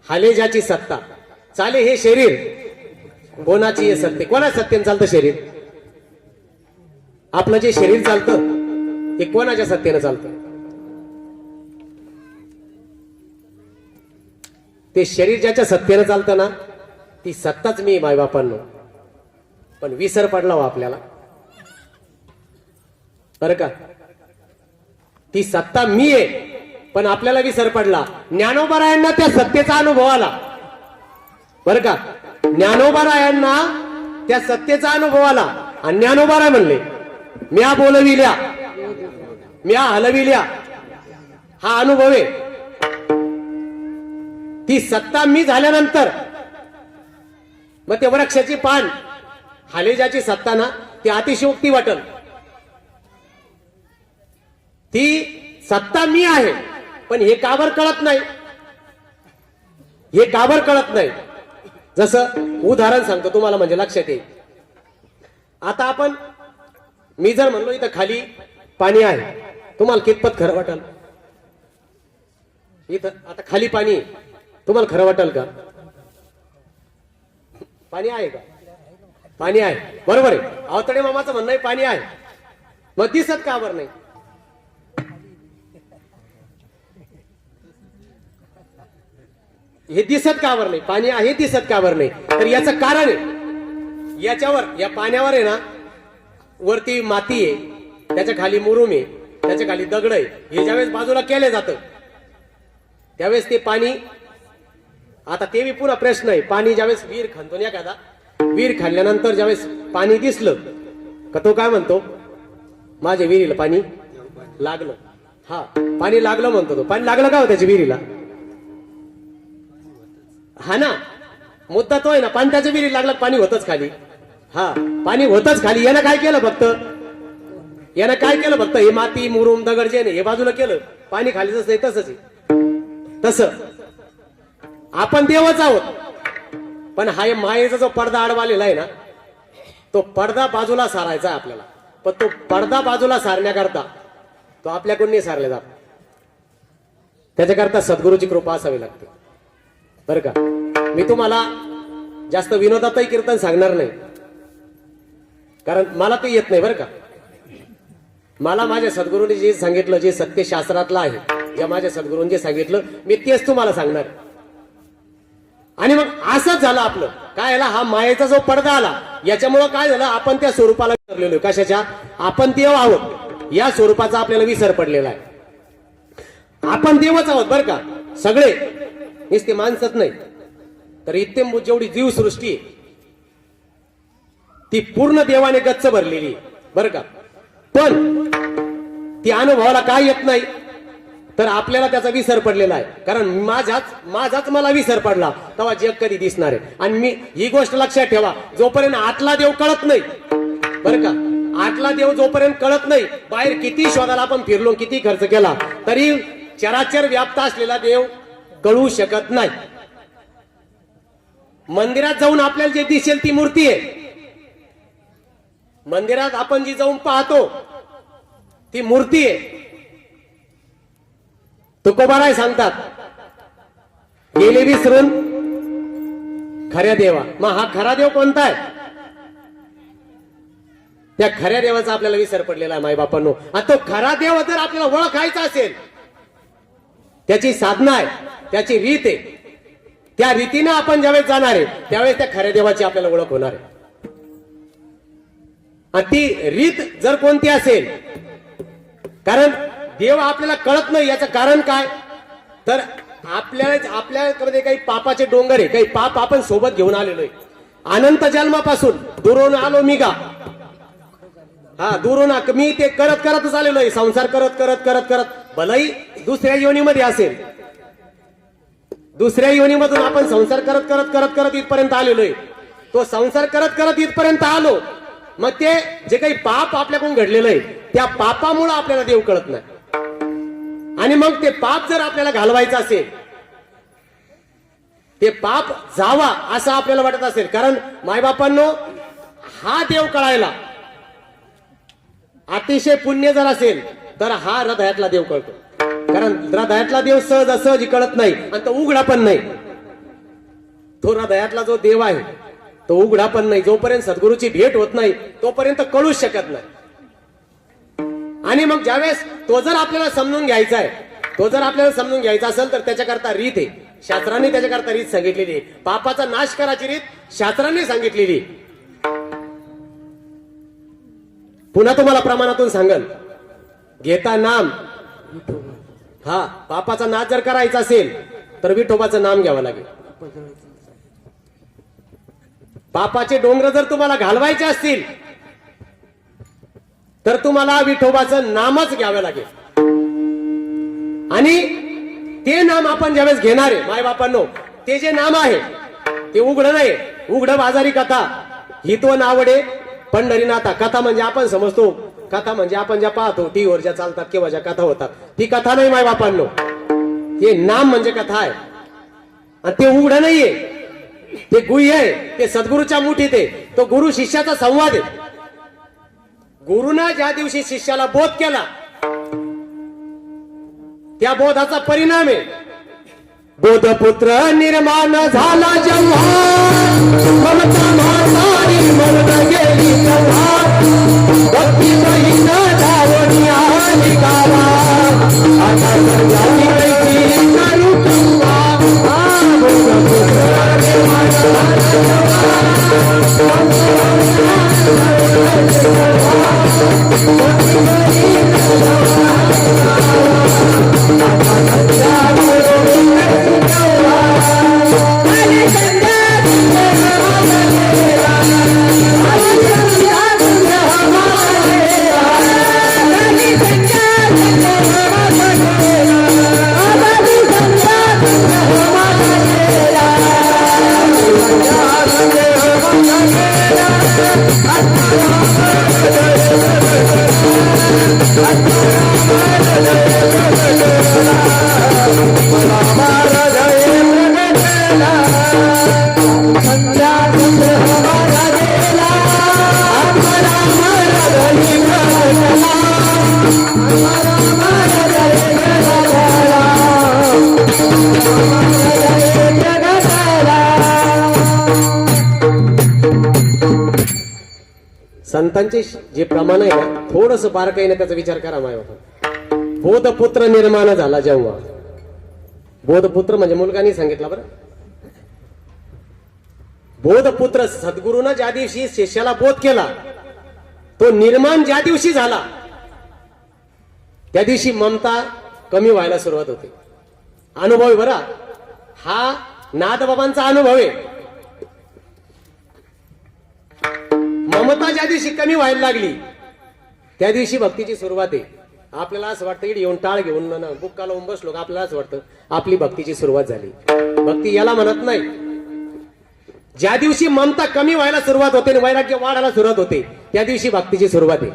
A: हाले ज्याची सत्ता, चाले हे शरीर कोणाची हे सत्य, कोणा सत्तेने चालतं शरीर? आपलं जे शरीर चालतं ते कोणाच्या सत्तेनं चालतं? ते शरीर ज्याच्या सत्तेनं चालतं ना, ती सत्ताच मी मायबापांनो. पण विसर पडला हो आपल्याला, बरं का? ती सत्ता मी आहे, पण आपल्याला विसर पडला. ज्ञानोबारायांना त्या सत्तेचा अनुभव आला, बरं का? ज्ञानोबारायांना त्या सत्तेचा अनुभव आला. आणि ज्ञानोबाराय म्हणले, म्या बोलविल्या, म्या हलविल्या, हा अनुभव आहे. ती सत्ता मी झाल्यानंतर मग ते वृक्षाची पान, हालेजाची सत्ता ना, ती अतिशयोक्ती वाटल. ती सत्ता मी आहे, पण हे का बरं कळत नाही? हे का बरं कळत नाही? जसं उदाहरण सांगतो तुम्हाला, म्हणजे लक्षात येईल. आता आपण, मी जर म्हणलो इथं खाली पाणी आहे, तुम्हाला कितपत खरं वाटेल? इथं आता खाली पाणी, तुम्हाला खरं वाटेल का? पाणी आहे का? पाणी आहे, बरोबर आहे. अवतडे मामाचं म्हणणं आहे पाणी आहे, मग दिसत का बरं नाही? हे दिसत का बरं नाही? पाणी आहे, दिसत का बरं नाही? तर याचं कारण आहे, याच्यावर, या पाण्यावर आहे ना, वरती माती आहे, त्याच्या खाली मुरुम आहे, त्याच्या खाली दगड आहे. हे ज्यावेळेस बाजूला केले जातं त्यावेळेस ते पाणी, आता ते बी पुन्हा प्रश्न आहे, पाणी ज्यावेळेस विहीर खणतो ना, एखादा विहीर खाल्ल्यानंतर ज्यावेळेस पाणी दिसलं का, तो काय म्हणतो? माझ्या विहिरीला पाणी लागलं. हा, पाणी लागलं म्हणतो तो. पाणी लागलं का हो त्याच्या विहिरीला? हा ना, मुद्दा तो आहे ना, पाणी त्याच्या विहिरीला लागलं, पाणी होतच खाली. हा, पाणी होतच खाली. यानं काय केलं फक्त? यानं काय केलं फक्त? हे माती, मुरुम, दगड जे नाही, हे बाजूला केलं, पाणी खाली जसं आहे तसंच आहे. तसं आपण देवच आहोत, पण हा मायेचा जो पडदा आडवालेला आहे ना, तो पडदा बाजूला सारायचा आहे आपल्याला. पण तो पडदा बाजूला सारण्याकरता तो आपल्याकडून नाही सारला जात. त्याच्याकरता सद्गुरूची कृपा असावी लागते, बरं का? मी तुम्हाला जास्त विनोदातही कीर्तन सांगणार नाही, कारण मला ते येत नाही, बरं का? मला माझ्या सद्गुरूंनी जे सांगितलं, जे सत्यशास्त्रातलं आहे, जे माझ्या सद्गुरूंनी जे सांगितलं, मी तेच तुम्हाला सांगणार. आणि मग असंच झालं आपलं काय झालं, हा मायेचा जो पडदा आला, याच्यामुळं काय झालं, आपण त्या स्वरूपाला विसरलेलो. कशाच्या? आपण देव आहोत, या स्वरूपाचा आपल्याला विसर पडलेला आहे. आपण देवच आहोत, बरं का? सगळे, नुसते माणसंच नाही, तर इत्यंभूत जेवढी जीवसृष्टी ती पूर्ण देवाने गच्च भरलेली, बरं का? पण ती अनुभवाला काय येत नाही, तर आपल्याला त्याचा विसर पडलेला आहे. कारण माझाच मला विसर पडला, तेव्हा जग कधी दिसणार आहे? आणि मी ही गोष्ट लक्षात ठेवा, जोपर्यंत आतला देव कळत नाही, बरं का? आतला देव जोपर्यंत कळत नाही, बाहेर किती शोधाला आपण फिरलो, किती खर्च केला, तरी चराचर व्याप्त असलेला देव कळू शकत नाही. मंदिरात जाऊन आपल्याला जे दिसेल ती मूर्ती आहे, मंदिरात आपण जी जाऊन पाहतो ती मूर्ती आहे. तुकोबाराय सांगतात, गेले विसरून खऱ्या देवा. मग हा खरा देव कोणता आहे? त्या खऱ्या देवाचा आपल्याला विसर पडलेला आहे मायबापांनो. आणि तो खरा देव जर आपल्याला ओळखायचा असेल, त्याची साधना आहे, त्याची रीत आहे, त्या रीतीने आपण ज्यावेळेस जाणार आहे त्यावेळेस त्या खऱ्या देवाची आपल्याला ओळख होणार आहे. आणि ती रीत जर कोणती असेल, कारण देव आपल्याला कळत नाही याचं कारण काय, तर आपल्यामध्ये काही पापाचे डोंगर आहे, काही पाप आपण सोबत घेऊन आलेलो आहे. अनंत जन्मापासून दुरून आलो मी का, हा दुरून मी ते करतच आलेलो आहे. संसार करत भलाही दुसऱ्या योनीमध्ये असेल, दुसऱ्या योनीमधून आपण संसार करत इथपर्यंत आलेलो आहे. तो संसार करत इथपर्यंत आलो, मग ते जे काही पाप आपल्याकडून घडलेलं आहे त्या पापामुळे आपल्याला देव कळत नाही. आणि मग ते पाप जर आपल्याला घालवायचं असेल, ते पाप जावा असं आपल्याला वाटत असेल, कारण मायबापांनो हा देव कळायला अतिशय पुण्य जर असेल तर हा हृदयातला देव कळतो. कारण हृदयातला देव सहजासहजी कळत नाही आणि तो उघडा पण नाही. तो हृदयातला जो देव आहे तो उघडा पण नाही. जोपर्यंत सद्गुरूची भेट होत नाही तोपर्यंत कळूच शकत नाही. आणि मग ज्यावेळेस तो जर आपल्याला समजून घ्यायचा आहे, तो जर आपल्याला समजून घ्यायचा असेल तर त्याच्याकरता रीत आहे. शास्त्रांनी त्याच्याकरता रीत सांगितलेली आहे. पापाचा नाश करायची रीत शास्त्रांनी सांगितलेली. पुन्हा तुम्हाला प्रमाणातून सांगल, घेता नाम, हा पापाचा नाश जर करायचा असेल तर विठोबाचं नाम घ्यावं लागेल. पापाचे डोंगर जर तुम्हाला घालवायचे असतील तर तुम्हाला विठोबाचं नामच घ्यावं लागेल. आणि ते नाम आपण ज्यावेळेस घेणार आहे मायबापांनो, ते जे नाम आहे ते उघड नाही, उघड बाजारी कथा ही तो नावडे पंढरीनाथा. कथा म्हणजे आपण समजतो, कथा म्हणजे आपण ज्या पाहतो टीव्हीवर ज्या चालतात किंवा ज्या कथा होतात, ती कथा नाही मायबापांनो. ते नाम म्हणजे कथा आहे आणि ते उघड नाहीये, ते गुह्य आहे, ते सद्गुरूच्या मुठीत आहे. तो गुरु शिष्याचा संवाद आहे. गुरुनं ज्या दिवशी शिष्याला बोध केला त्या बोधाचा परिणाम आहे. बोधपुत्र निर्माण झाला जेव्हा, ममता माता निर्मळ गेली तेव्हा, भक्ती बहीण धावणी आली गावा, आता सर्वांनी कैसी करू किंवा, बोधपुत्र निर्माण झाला संतांचे जे प्रमाण आहे ना, थोडस बारकाईने त्याचा विचार करा मायबापा. बोधपुत्र निर्माण झाला जेव्हा, बोधपुत्र म्हणजे मुलगा नाही सांगितला बरं. बोधपुत्र सद्गुरूनं ज्या दिवशी शिष्याला बोध केला, तो निर्माण ज्या दिवशी झाला त्या दिवशी ममता कमी व्हायला सुरुवात होते. अनुभव आहे बरा, हा नाथबाबांचा अनुभव आहे. ममता ज्या दिवशी कमी व्हायला लागली त्या दिवशी भक्तीची सुरुवात आहे. आपल्याला असं वाटतं की येऊन टाळ घेऊन बुक्का लावून बसलो का आपल्याला असं वाटतं आपली भक्तीची सुरुवात झाली. भक्ती याला म्हणत नाही. ज्या दिवशी ममता कमी व्हायला सुरुवात होते आणि वैराग्य वाढायला सुरुवात होते त्या दिवशी भक्तीची सुरुवात आहे.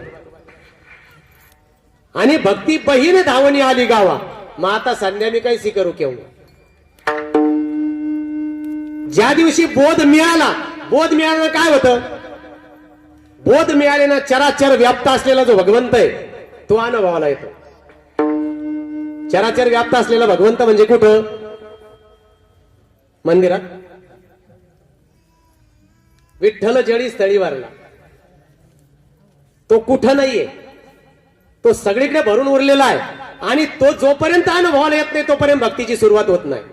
A: आणि भक्ती बहीण धावणी आली गावा, मग आता संध्या मी काही करू केव्हा. ज्या दिवशी बोध मिळाला, बोध मिळालं काय होतं, बोध मिळालेला चराचर व्याप्त असलेला जो भगवंत आहे तो अनुभवाला येतो. चराचर व्याप्त असलेला भगवंत म्हणजे कुठं, मंदिरात. विठ्ठल जळी स्थळी वारला, तो कुठं नाहीये, तो सगळीकडे भरून उरलेला आहे. आणि तो जोपर्यंत अनुभवाला येत नाही तोपर्यंत भक्तीची सुरुवात होत नाही.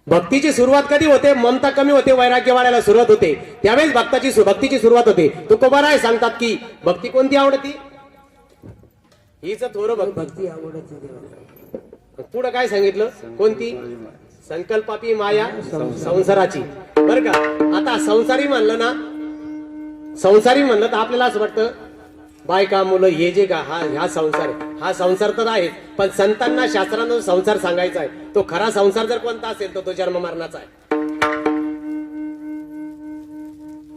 A: भक्तीची सुरुवात कधी होते? ममता कमी होते, वैराग्य वाढायला सुरुवात होते, त्यावेळेस भक्तीची सुरुवात होते. तुकोबाराय सांगतात की भक्ती कोणती आवडती? हीच थोर भक्ती
B: आवडत देवा.
A: पुढं काय सांगितलं? कोणती? संकल्पापी माया संसाराची. बर का? आता संसारी म्हणलं ना, संसारी म्हणलं तर आपल्याला असं वाटतं बायका मुलं हे जे का हा संसार आहे. हा संसार तर आहे, पण संतांना शास्त्रांना जो संसार सांगायचा आहे तो खरा संसार जर कोणता असेल तर तो जन्म मरणाचा आहे.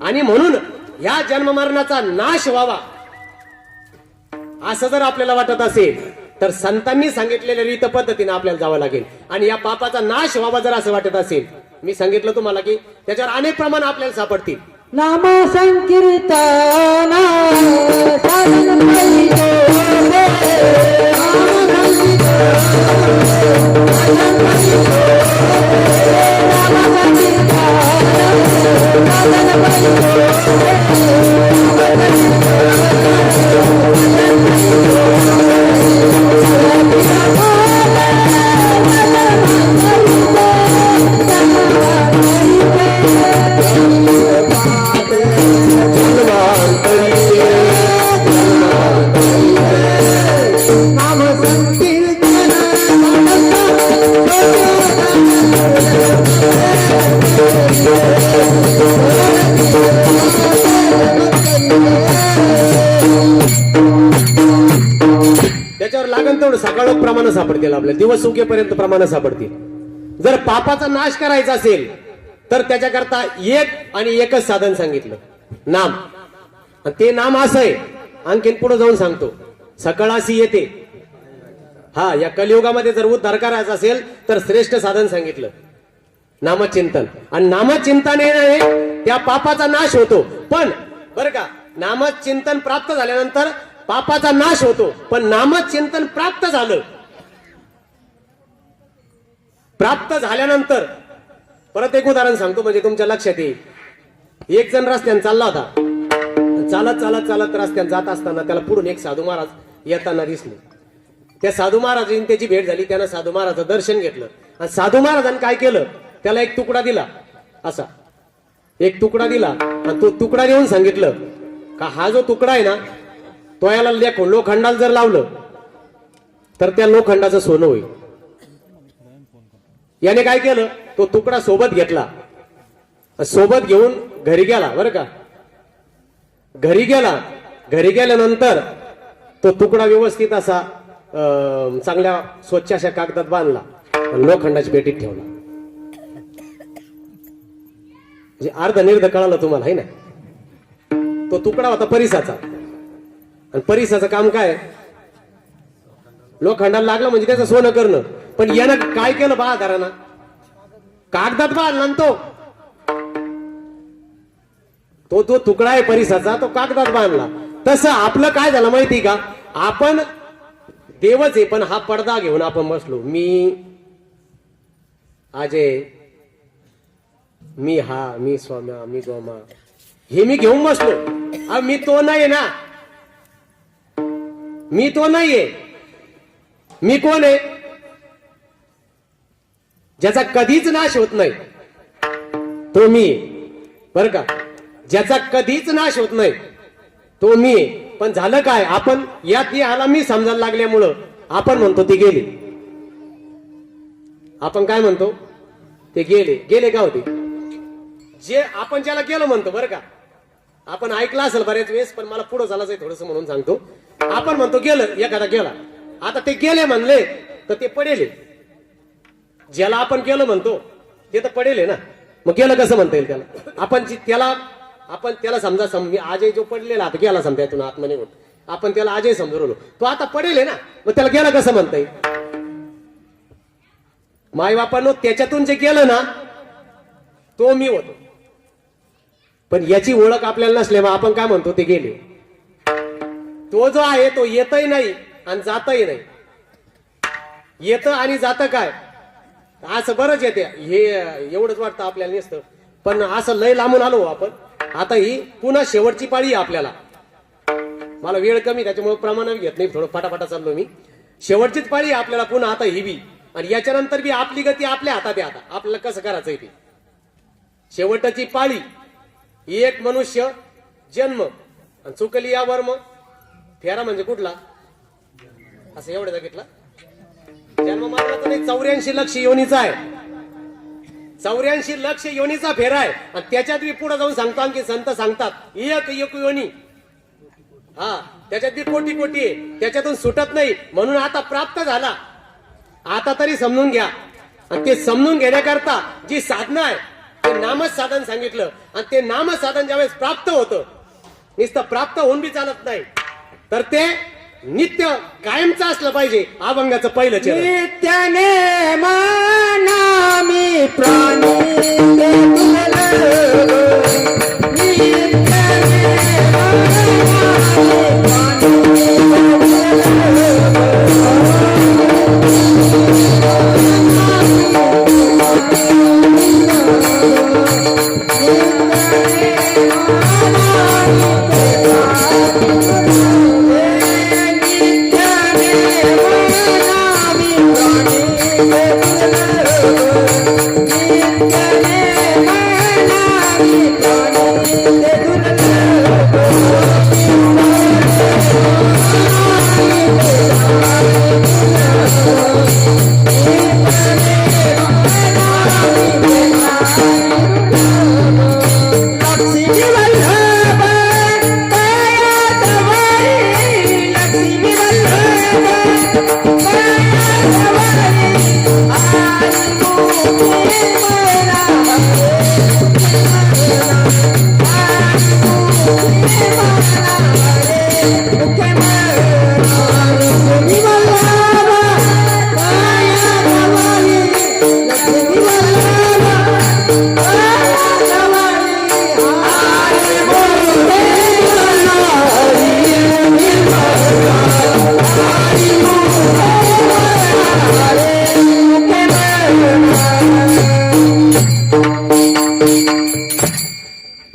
A: आणि म्हणून या जन्म मरणाचा नाश व्हावा असं जर आपल्याला वाटत असेल तर संतांनी सांगितलेल्या रीत पद्धतीने आपल्याला जावं लागेल. आणि या पापाचा नाश व्हावा जर असं वाटत असेल, मी सांगितलं तुम्हाला की त्याच्यावर अनेक प्रमाण आपल्याला सापडतील.
B: नाम संकीर्तन साधन पाहिजे. नाम संकीर्तन
A: त्याच्यावर लागन तेवढं सकाळ प्रमाण सापडतील, आपल्या दिवस उगेपर्यंत प्रमाण सापडतील. जर पापाचा नाश करायचा असेल तर त्याच्याकरता एक आणि एकच साधन सांगितलं, नाम. आणि ते नाम असं आहे, आणखीन पुढे जाऊन सांगतो. सकाळाशी येते. हा, या कलियुगामध्ये जर उद्धार करायचा असेल तर श्रेष्ठ साधन सांगितलं, नामचिंतन. आणि नामचिंतनाने त्या पापाचा नाश होतो. पण बरं का, नामचिंतन प्राप्त झाल्यानंतर पापाचा नाश होतो, पण नामचिंतन प्राप्त झालं, प्राप्त झाल्यानंतर परत एक उदाहरण सांगतो म्हणजे तुमच्या लक्षात येईल. एक जण रस्त्याने चालला होता. चालत चालत चालत रस्त्याने जात असताना त्याला पुढून एक साधू महाराज येताना दिसले. त्या साधू महाराजांनी त्याची भेट झाली. त्यानं साधू महाराजाचं दर्शन घेतलं आणि साधू महाराजांनी काय केलं, त्याला एक तुकडा दिला. असा एक तुकडा दिला आणि तो तुकडा देऊन सांगितलं का हा जो तुकडा आहे ना, तो याला लोखंडाला जर लावलं तर त्या लोखंडाचं सोनं होईल. याने काय केलं, तो तुकडा सोबत घेतला, सोबत घेऊन घरी गेला. बरं का, घरी गेला. घरी गेल्यानंतर तो तुकडा व्यवस्थित असा चांगल्या स्वच्छ अशा कागदात बांधला आणि लोखंडाची पेटीत ठेवला. म्हणजे अर्ध निर्ध कळालं तुम्हाला, है ना? तो तुकडा होता परिसाचा. आणि परिसाचं काम काय, लोखंडाला लागलं म्हणजे त्याचं सोनं करणं. पण यानं काय केलं बहादारानं, कागदात बांधला आणि तो तुकडा आहे परिसाचा, तो कागदात बांधला. तसं आपलं काय झालं माहिती का, आपण देवच आहे पण हा पडदा घेऊन आपण बसलो. मी अजय, मी हा, मी स्वाम्या, मी गोमा, हे मी घेऊन बसलो. मी तो नाही ना, मी तो नाहीये. मी कोण आहे? ज्याचा कधीच नाश होत नाही तो मी. बर का, ज्याचा कधीच नाश होत नाही तो मी. पण झालं काय, आपण यात याला मी समजायला लागल्यामुळं आपण म्हणतो ते गेले. आपण काय म्हणतो, ते गेले. गेले का होते जे आपण ज्याला गेलो म्हणतो. बरं का, आपण ऐकलं असेल बरेच वेळेस, पण मला पुढं झालंच आहे थोडस म्हणून सांगतो. आपण म्हणतो गेलं, एखादा गेला. आता ते गेले म्हणले तर ते पडेले. ज्याला आपण गेलं म्हणतो ते तर पडेले ना, मग गेलं कसं म्हणता येईल त्याला? आपण त्याला समजा आजय जो पडलेला आता गेला समजा यातून आत्मने म्हणून आपण त्याला आजय समजवलो, तो आता पडेल ना, मग त्याला गेला कसं म्हणता येईल? मायबापांनो त्याच्यातून जे गेलं ना तो मी होतो. पण याची ओळख आपल्याला नसले मग आपण काय म्हणतो, ते गेले. तो जो आहे तो येतही नाही आणि जातही नाही. येतं आणि जातं काय, असं बरंच येते. हे एवढंच वाटतं आपल्याला नसतं, पण असं लय लांबून आलो आपण. आता ही पुन्हा शेवटची पाळी आहे आपल्याला. मला वेळ कमी त्याच्यामुळे प्रमाण घेत नाही, थोडं फटाफटा चाललो मी. शेवटचीच पाळी आपल्याला पुन्हा आता ही बी. आणि याच्यानंतर बी आपली गती आपल्या हातात आहे. आता आपल्याला कसं करायचंय ते शेवटची पाळी. एक मनुष्य जन्म आणि चुकली या वर्म फेरा म्हणजे कुठला असं एवढं घेतला जन्म मारण्याचा नाही. 84 लक्ष योनीचा आहे. 84 लक्ष योनीचा फेरा आहे. आणि त्याच्यात बी पुढे जाऊन सांगतो आणखी संत सांगतात एक योनी. हा त्याच्यात बी कोटी कोटी आहे. त्याच्यातून सुटत नाही. म्हणून आता प्राप्त झाला. आता तरी समजून घ्या. आणि ते समजून घेण्याकरता जी साधना आहे ते नामच साधन सांगितलं. आणि ते नामच साधन ज्यावेळेस प्राप्त होतं नुसतं प्राप्त होऊन बी चालत नाही तर ते नित्य कायमचं असलं पाहिजे. अभंगाचं पहिलं चरण.
B: नित्याने मना मी प्राणी ते तुला.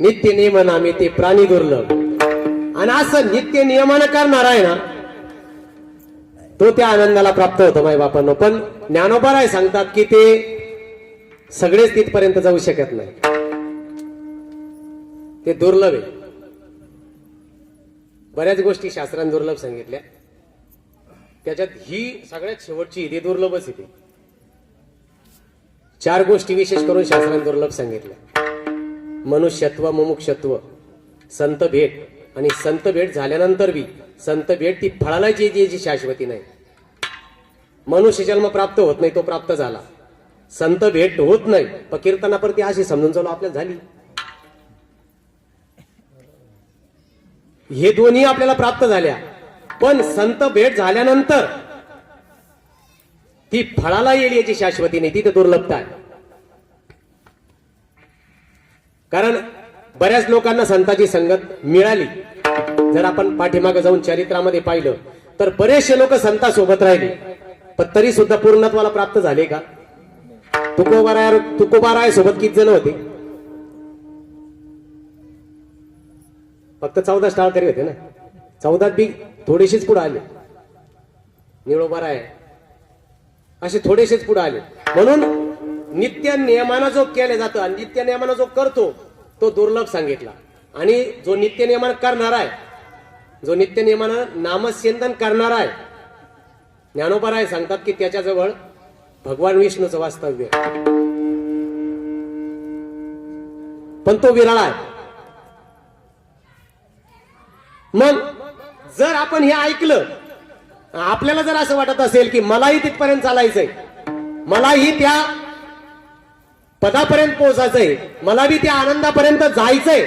B: नित्याने
A: नित्य नियमन आम्ही ते प्राणी दुर्लभ. आणि असं नित्य नियमन करणार आहे ना तो त्या आनंदाला प्राप्त होतो माई बापांनो. पण ज्ञानोबा राय सांगतात की ते सगळेच तिथपर्यंत जाऊ शकत नाही. ते दुर्लभ आहे. बऱ्याच गोष्टी शास्त्राने दुर्लभ सांगितल्या त्याच्यात ही सगळ्यात शेवटची ती दुर्लभच येते. 4 गोष्टी विशेष करून शास्त्राने दुर्लभ सांगितल्या. मनुष्यत्व, मुमुक्षत्व, संत भेट. आणि संत भेट झाल्यानंतर बी संत भेट ती फळाला जी शाश्वती नाही. मनुष्य जन्म प्राप्त होत नाही तो प्राप्त झाला. संत भेट होत नाही पण कीर्तनाप्रती अशी समजून चालू आपल्याला झाली. हे दोन्ही आपल्याला प्राप्त झाल्या. पण संत भेट झाल्यानंतर ती फळाला येईल याची शाश्वती नाही. ती तर दुर्लभता आहे. कारण बऱ्याच लोकांना संतांची संगत मिळाली. जर आपण पाठीमागे जाऊन चरित्रामध्ये पाहिलं तर बरेचसे लोक संतांसोबत राहिले पण तरी सुद्धा पूर्णत्वाला प्राप्त झाले का? तुकोबाराय सोबत किती जण होते? फक्त 14 टाळकरी होते ना. 14 बी थोडेसेच पुढे आले. निळोबाराय असे थोडेसेच पुढे आले. म्हणून नित्य नियमानं जो केले जातं आणि नित्य नियमानं जो करतो तो दुर्लभ सांगितला. आणि जो नित्य नियमानं करणार आहे, जो नित्य नियमानं नामस्यंदन करणार आहे, ज्ञानोबा राय सांगतात की त्याच्याजवळ भगवान विष्णूचं वास्तव्य आहे. पण तो विरळा आहे. मग जर आपण हे ऐकलं, आपल्याला जर असं वाटत असेल की मलाही तिथपर्यंत चालायचंय, मलाही त्या पदापर्यंत पोहोचायचंय, मला बी त्या आनंदापर्यंत जायचंय,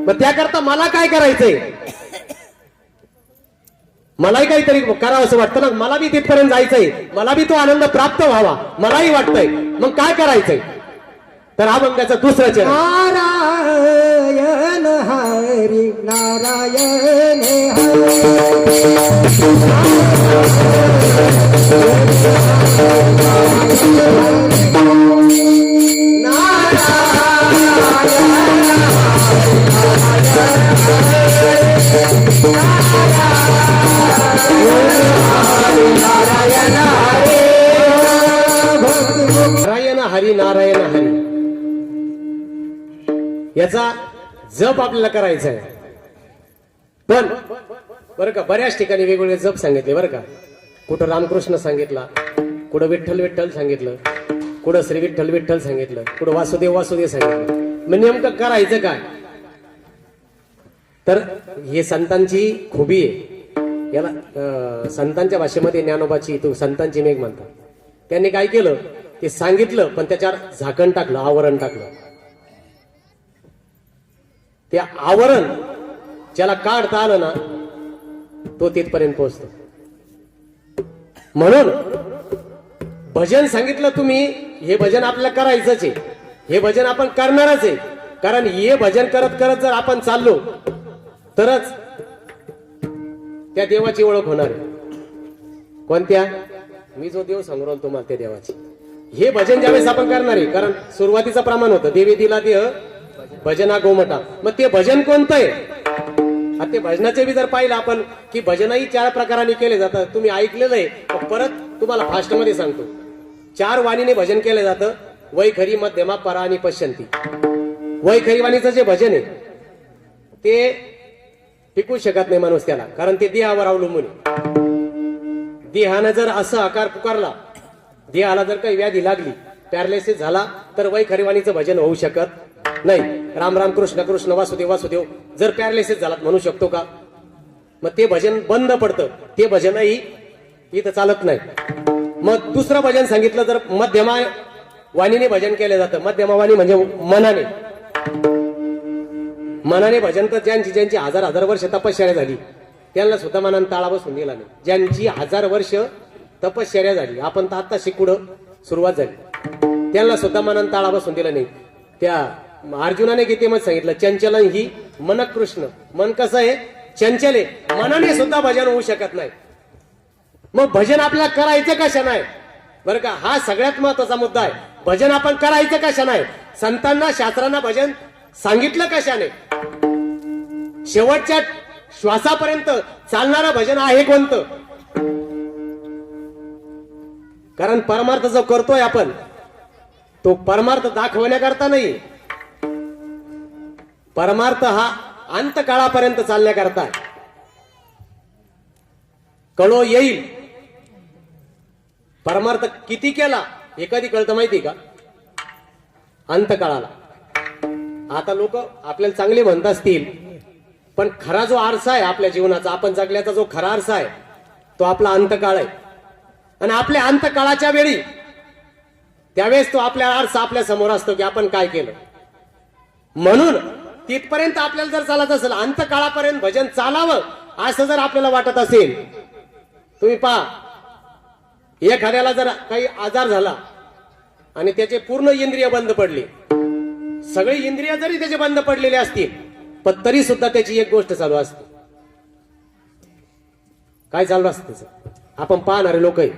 A: मग त्याकरता मला काय करायचंय? मलाही काहीतरी करावं असं वाटतं ना. मला बी तिथपर्यंत जायचंय, मला बी तो आनंद प्राप्त व्हावा मलाही वाटतंय. मग काय करायचंय? तर अभंगाचं दुसरं चरण.
B: नारायण हरी नारायण
A: याचा जप आपल्याला करायचा आहे. पण बरं का, बऱ्याच ठिकाणी वेगवेगळे जप सांगितले बरं का. कुठं रामकृष्ण सांगितला, कुठं विठ्ठल विठ्ठल सांगितलं, कुठं श्री विठ्ठल विठ्ठल सांगितलं, कुठं वासुदेव वासुदेव सांगितलं. मग नेमकं करायचं काय? तर हे संतांची खुबी आहे. याला संतांच्या भाषेमध्ये ज्ञानोबाची तो संतांची मेघ म्हणतात. त्यांनी काय केलं ते सांगितलं, पण त्याच्यावर झाकण टाकलं, आवरण टाकलं. ते आवरण ज्याला काढता आलं ना तो तिथपर्यंत पोहोचतो. म्हणून भजन सांगितलं तुम्ही, हे भजन आपल्याला करायचंच आहे, हे भजन आपण करणारच आहे. कारण हे भजन करत करत जर आपण चाललो तरच त्या देवाची ओळख होणार आहे. कोणत्या? मी जो देव सांगू राहिलो तुम्हाला त्या देवाची. हे भजन ज्यावेळेस आपण करणार आहे, कारण सुरुवातीचं प्रमाण होतं देवी दिला देह भजना गोमटा. मग ते भजन कोणतं आहे? ते भजनाचे बी जर पाहिलं आपण की भजनही 4 प्रकारांनी केले जातात. तुम्ही ऐकलेलं आहे, परत तुम्हाला फास्ट मध्ये सांगतो. 4 वाणीने भजन केलं जातं. वैखरी, मध्यमा, परा आणि पश्यंती. वैखरी वाणीचं जे भजन आहे ते टिकू शकत नाही माणूस त्याला, कारण ते देहावर अवलंबून आहे. देहानं जर असं आकार पुकारला, देहाला जर काही व्याधी लागली, पॅरालिसिस झाला, तर वैखरी वाणीचं भजन होऊ शकत नाही. राम राम कृष्ण कृष्ण वासुदेव वासुदेव जर पॅरालिसिस झाला म्हणू शकतो का? मग ते भजन बंद पडतं. ते भजनही इथं चालत नाही. मग दुसरं भजन सांगितलं, जर मध्यमा वाणीने भजन केलं जातं. मध्यमा वाणी म्हणजे मनाने. मनाने भजन तर ज्यांची ज्यांची 1000 वर्ष तपश्चर्या झाली त्यांना सुद्धा मनाने ताळा बसून दिला नाही. ज्यांची 1000 वर्ष तपश्चर्या झाली, आपण तर आता शिकुडं सुरुवात झाली, त्यांना सुद्धा मनाने ताळा बसून दिला नाही. त्या अर्जुनाने गीतेमध्ये सांगितलं, चंचल ही मन कृष्ण. मन कसं आहे? चंचल आहे. मनाने सुद्धा भजन होऊ शकत नाही. मग भजन आपल्याला करायचं कशा नाही बरं का? हा सगळ्यात महत्वाचा मुद्दा आहे. भजन आपण करायचं कशा नाही? संतांना शास्त्रांना भजन सांगितलं कशाने? शेवटच्या श्वासापर्यंत चालणारं भजन आहे कोणतं? कारण परमार्थ जो करतोय आपण, तो परमार्थ दाखवण्याकरता नाही. परमार्थ हा अंतकाळापर्यंत चालण्याकरता आहे. कळो येईल. परमार्थ किती केला हे कधी कळतं माहिती का? अंतकाळाला. आता लोक आपल्याला चांगले म्हणत असतील, पण खरा जो आरसा आहे आपल्या जीवनाचा, आपण जगल्याचा जो खरा आरसा आहे तो आपला अंतकाळ आहे. आणि आपल्या अंतकाळाच्या वेळी त्यावेळेस तो आपल्या आरसा आपल्या समोर असतो की आपण काय केलं. म्हणून तिथपर्यंत आपल्याला जर चालत असेल, अंतकाळापर्यंत भजन चालावं असं जर आपल्याला वाटत असेल, तुम्ही पहा, एखाद्याला जर काही आजार झाला आणि त्याचे पूर्ण इंद्रिय बंद पडले, सगळे इंद्रिय जरी त्याचे बंद पडलेले असतील, पण तरी सुद्धा त्याची एक गोष्ट चालू असते. काय चालू असतं त्याचं? आपण पाहणारे लोक आहे.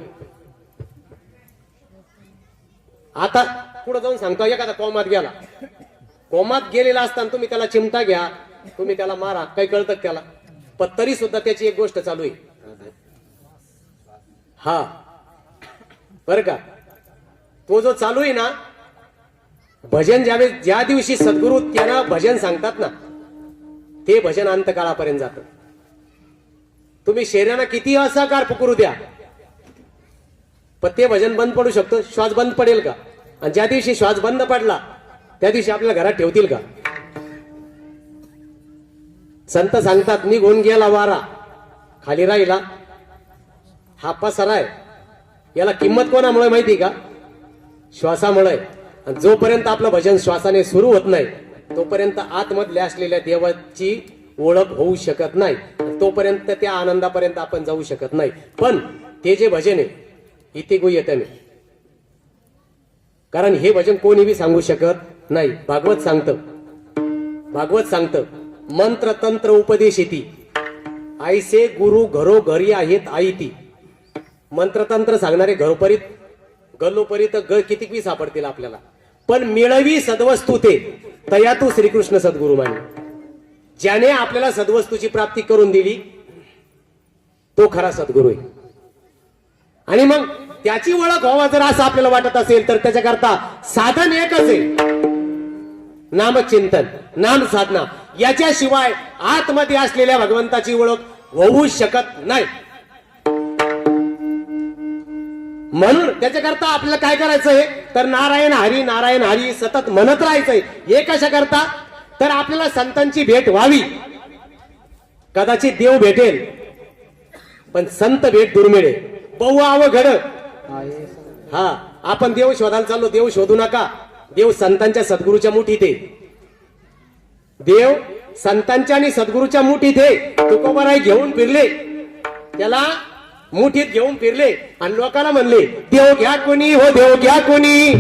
A: आता पुढे जाऊन सांगतो, एखादा कोमात गेला, कोमात गेलेला असताना तुम्ही त्याला चिमटा घ्या, तुम्ही त्याला मारा, काही कळतं त्याला, पण तरी सुद्धा त्याची एक गोष्ट चालू आहे. हा बर का, तो जो चालू आहे ना भजन, ज्या दिवशी सद्गुरु त्यांना भजन सांगतात ना, ते भजन अंतकाळापर्यंत जातं. तुम्ही शरीराला किती असहकार पुकरू द्या, पण ते भजन बंद पडू शकतो. श्वास बंद पडेल का? आणि ज्या दिवशी श्वास बंद पडला त्या दिवशी आपल्याला घरात ठेवतील का? संत सांगतात, निघून गेला वारा, खाली राहिला हा पसारा आहे. याला किंमत कोणामुळे माहिती का? श्वासामुळे. आणि जोपर्यंत आपलं भजन श्वासाने सुरू होत नाही तोपर्यंत आतमधल्या असलेल्या देवाची ओळख होऊ शकत नाही. तोपर्यंत त्या आनंदापर्यंत आपण जाऊ शकत नाही. पण ते जे भजन आहे इथे गुह्यतमे, कारण हे भजन कोणी बी सांगू शकत नाही. भागवत सांगतं, मंत्र तंत्र उपदेशिती आईसे गुरु घरोघरी आहेत आईती. मंत्रतंत्र सांगणारे घरोपरीत गल्लोपरीत किती बी सापडतील आपल्याला, पण मिळवी सद्वस्तू ते तया तू श्रीकृष्ण सद्गुरु माने. ज्याने आपल्याला सद्वस्तूची प्राप्ती करून दिली तो खरा सद्गुरु आहे. आणि मग त्याची ओळख व्हावा जर असं आपल्याला वाटत असेल तर त्याच्याकरता साधन एकच आहे. नामचिंतन, नाम साधना याच्याशिवाय आतमध्ये असलेल्या भगवंताची ओळख होऊ शकत नाही. म्हणून त्याच्याकरता आपल्याला काय करायचंय तर नारायण हरी सतत म्हणत राहायचंय. हे कशा करता तर आपल्याला संतांची भेट व्हावी. कदाचित देव भेटेल पण संत भेट दुर्मिळ आहे. बहु अवघड. हा, आपण देव शोधायला चाललो, देव शोधू नका. देव संतांच्या सद्गुरूच्या मुठीत आहे. देव संतांच्या आणि सद्गुरूच्या मुठीत आहे. तुकोबाराय घेऊन फिरले, त्याला मुठीत घेऊन फिरले आणि लोकांना म्हणले देव घ्या कोणी हो, देव घ्या कोणी,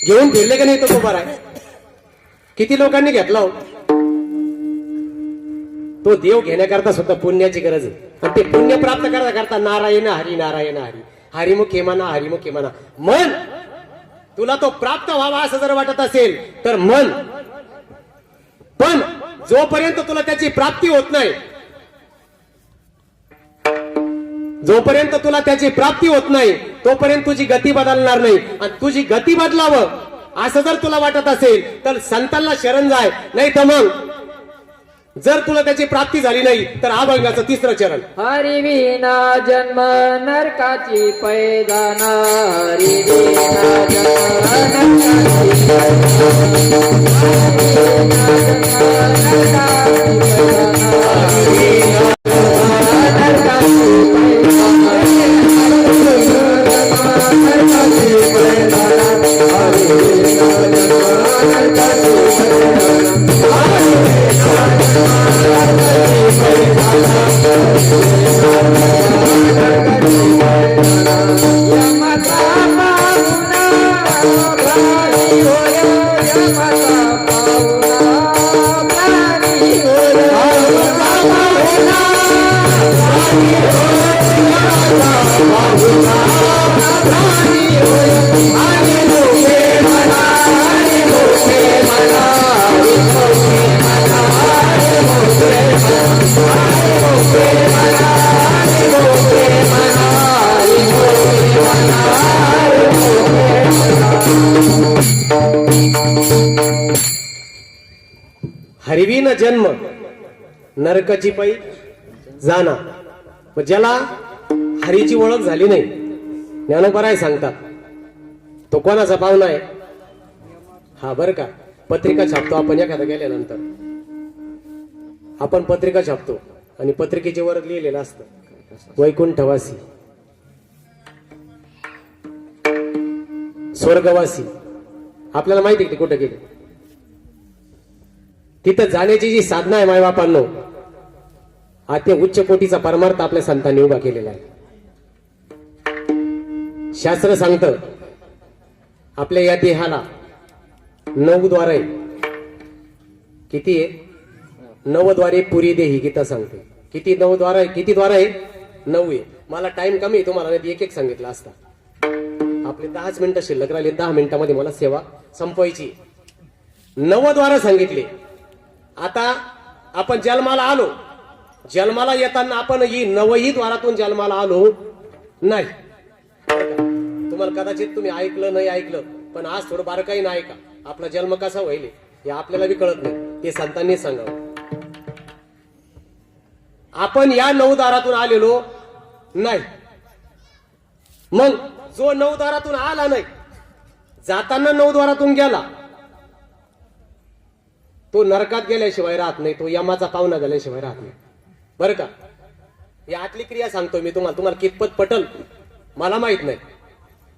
A: घेऊन फिरले का नाही तुकोबाराय? किती लोकांनी घेतला हो? तो देव घेण्याकरता सुद्धा पुण्याची गरज आहे. आणि ते पुण्य प्राप्त करता करता नारायण हरी हरिमुखे म्हणा, हरिमुखे म्हणा. मन तुला तो प्राप्त व्हावा असं जर वाटत असेल तर मन, पण जोपर्यंत तुला त्याची प्राप्ती होत नाही, जोपर्यंत तुला त्याची प्राप्ती होत नाही तोपर्यंत तुझी गती बदलणार नाही. आणि तुझी गती बदलावं असं जर तुला वाटत असेल तर संतांना शरण जाय. नाही तर मग जर तुला त्याची प्राप्ती झाली नाही तर अभंगाचं तिसरं चरण.
B: हरी विना जन्म नरकाची पैदाना, हरी विना जन्म
A: हरिविन जन्म नरकाची पै जाना. ज्याला हरीची ओळख झाली नाही, ज्ञानोबराय सांगतात तो कोणाचा पाहुणा आहे? हा, बर का, पत्रिका छापतो आपण एखादा गेल्यानंतर. आपण पत्रिका छापतो आणि पत्रिकेच्या वर लिहिलेलं असतं वैकुंठवासी, स्वर्गवासी. आपल्याला माहिती आहे कुठं गेले? तिथं जाण्याची जी साधना आहे मायबापांनो, ते उच्च कोटीचा परमार्थ आपल्या संतांनी उभा केलेला आहे. शास्त्र सांगतं आपल्या या देहाला 9 द्वार आहे. किती आहे? 9 द्वारे पुरी देही गीता सांगते. किती 9 द्वार आहे? किती द्वार आहे? 9 आहे. मला टाइम कमी आहे, तुम्हाला एक एक सांगितलं असता. आपले 10 मिनिटं शिल्लक राहिले. 10 मिनिटांमध्ये मला सेवा संपवायची. 9 द्वार सांगितले. आता आपण जन्माला आलो, जन्माला येताना आपण ही 9ही द्वारातून जन्माला आलो नाही. तुम्हाला कदाचित तुम्ही ऐकलं नाही ऐकलं, पण आज थोडं बारकाईनं ऐका. आपला जन्म कसा होईल हे आपल्याला बी कळत नाही, ते संतांनी सांगावं. आपण या 9 दारातून आलेलो नाही. मग जो 9 दारातून आला नाही, जाताना 9 द्वारातून गेला, तो नरकात गेल्याशिवाय राहत नाही. तो यमाचा पाहुणा झाल्याशिवाय राहत नाही. बरं का? या आतली क्रिया सांगतो मी तुम्हाला. तुम्हाला कितपत पटल मला माहित नाही,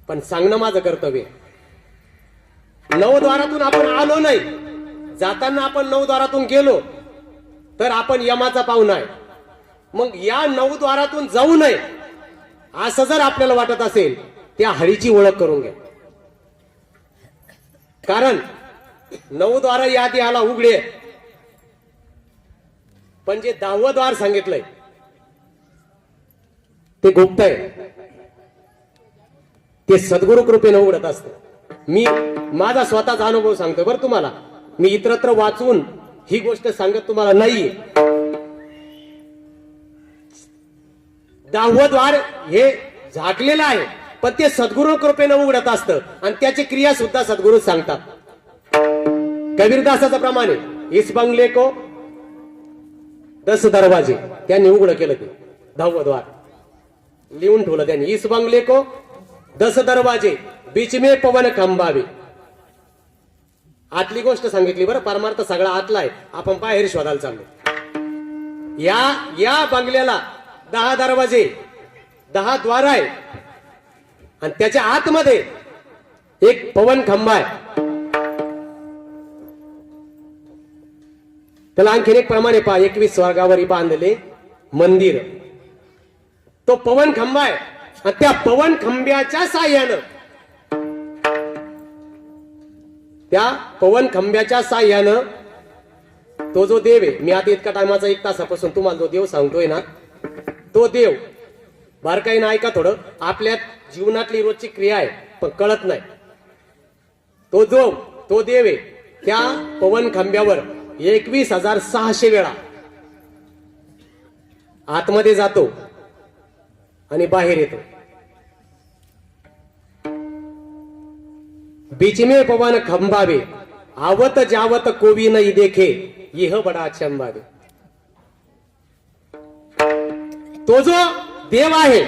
A: पण सांगणं माझं कर्तव्य. 9 द्वारातून आपण आलो नाही, जाताना आपण 9 द्वारातून गेलो तर आपण यमाचा पाहुणा आहे. मग या 9 द्वारातून जाऊ नये असं जर आपल्याला वाटत असेल, त्या हरीची ओळख करून घ्या. कारण 9 द्वार या देहाला उघडे, पण जे 10वं द्वार सांगितलंय ते गुप्त आहे. ते सद्गुरु कृपेनं उघडत असतं. मी माझा स्वतःचा अनुभव सांगतो बरं तुम्हाला. मी इतरत्र वाचून ही गोष्ट सांगत तुम्हाला नाहीये. 10वं द्वार हे झाकलेलं आहे, पण ते सद्गुरु कृपेनं उघडत असतं आणि त्याची क्रिया सुद्धा सद्गुरु सांगतात. कबीरदासाचं प्रमाणे इस बंगले को 10 दरवाजे त्यांनी उघड केलं. ते 10वं द्वार लिहून ठेवलं त्यांनी. इस बंगले को 10 दरवाजे बीच में पवन खंबावे. आतली गोष्ट सांगितली बरं. परमार्थ सगळा आतला आहे, आपण बाहेर शोधायला चाललो. या बंगल्याला 10 दरवाजे 10 द्वार आहे आणि त्याच्या आतमध्ये एक पवन खंबा आहे. त्याला आणखीन एक प्रमाणे पहा. 21 स्वर्गावरी बांधले मंदिर. तो पवन खंबा आहे आणि त्या पवन खंब्याच्या साह्यानं तो जो देव आहे, मी आता इतका टायमाचा 1 तासापासून तुम्हाला जो देव सांगतोय ना, तो देव बारकाईनं ऐका थोडं. आपल्या जीवनातली रोजची क्रिया आहे पण कळत नाही. तो देव आहे त्या पवन खांब्यावर 21,600 वेळा आतमध्ये जातो आणि बाहेर येतो. बीच में पवन खंबावे आवत जावत कोवी नहीं देखे यह बडा अचंबावे. तो जो देव आहे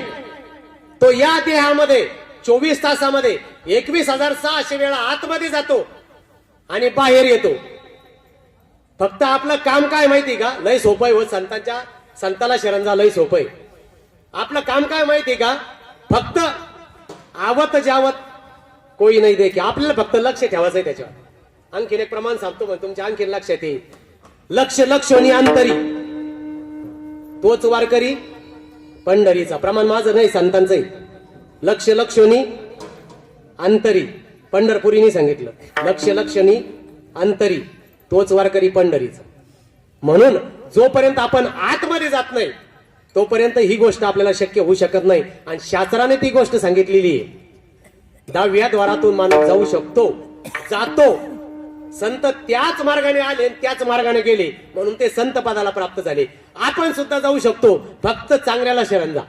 A: तो या देहामध्ये 24 तासामध्ये 21,600 वेळा आतमध्ये जातो आणि बाहेर येतो. फक्त आपलं काम काय माहिती का? लय सोपं आहे. संताला शरण जा, लय सोपं आहे. आपलं काम काय माहिती का? फक्त आवत जावत कोई नाही देखे. आपल्याला फक्त लक्ष ठेवायचं आहे त्याच्यावर. आणखीन एक प्रमाण सांगतो मग तुमच्या आणखीन लक्षात येईल. लक्ष लक्षोनी अंतरी तोच वारकरी पंढरीचा. प्रमाण माझं नाही, संतांचं आहे. लक्ष लक्षोनी अंतरी पंढरपुरीने सांगितलं. लक्ष लक्षणी अंतरी तोच वारकरी पंढरीचा. म्हणून जोपर्यंत आपण आतमध्ये जात नाही तोपर्यंत ही गोष्ट आपल्याला शक्य होऊ शकत नाही. आणि शास्त्राने ती गोष्ट सांगितलेली आहे. 10व्या द्वारातून माणूस जाऊ शकतो, जातो. संत त्याच मार्गाने आले, त्याच मार्गाने गेले, म्हणून ते संत पदाला प्राप्त झाले. आपण सुद्धा जाऊ शकतो, फक्त चांगल्याला शरण जा.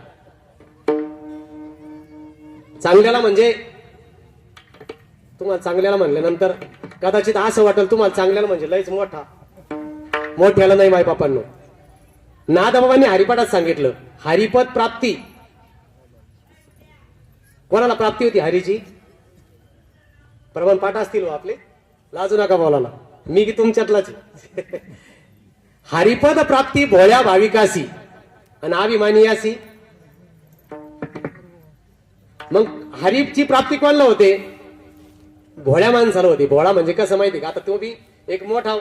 A: चांगल्याला म्हणजे तुम्हाला चांगल्याला म्हणल्यानंतर कदाचित असं वाटेल तुम्हाला चांगल्याला म्हणजे लयच मोठ्याला नाही. माय बापांनो, नादबाबांनी हरिपाठात सांगितलं, हरिपद प्राप्ती. कोणाला प्राप्ती होती हरीची? प्रमाण पाठ असतील आपले, लाजू नका बोलायला, मी की तुमच्यातलाच. हरिपद प्राप्ती भोळ्या भाविकासी आणि अभिमानियासी. मग हरीची प्राप्ती कोणाला होते? भोळ्या माणसाला होती. भोळा म्हणजे कसं माहिती का? आता तो बी एक मोठा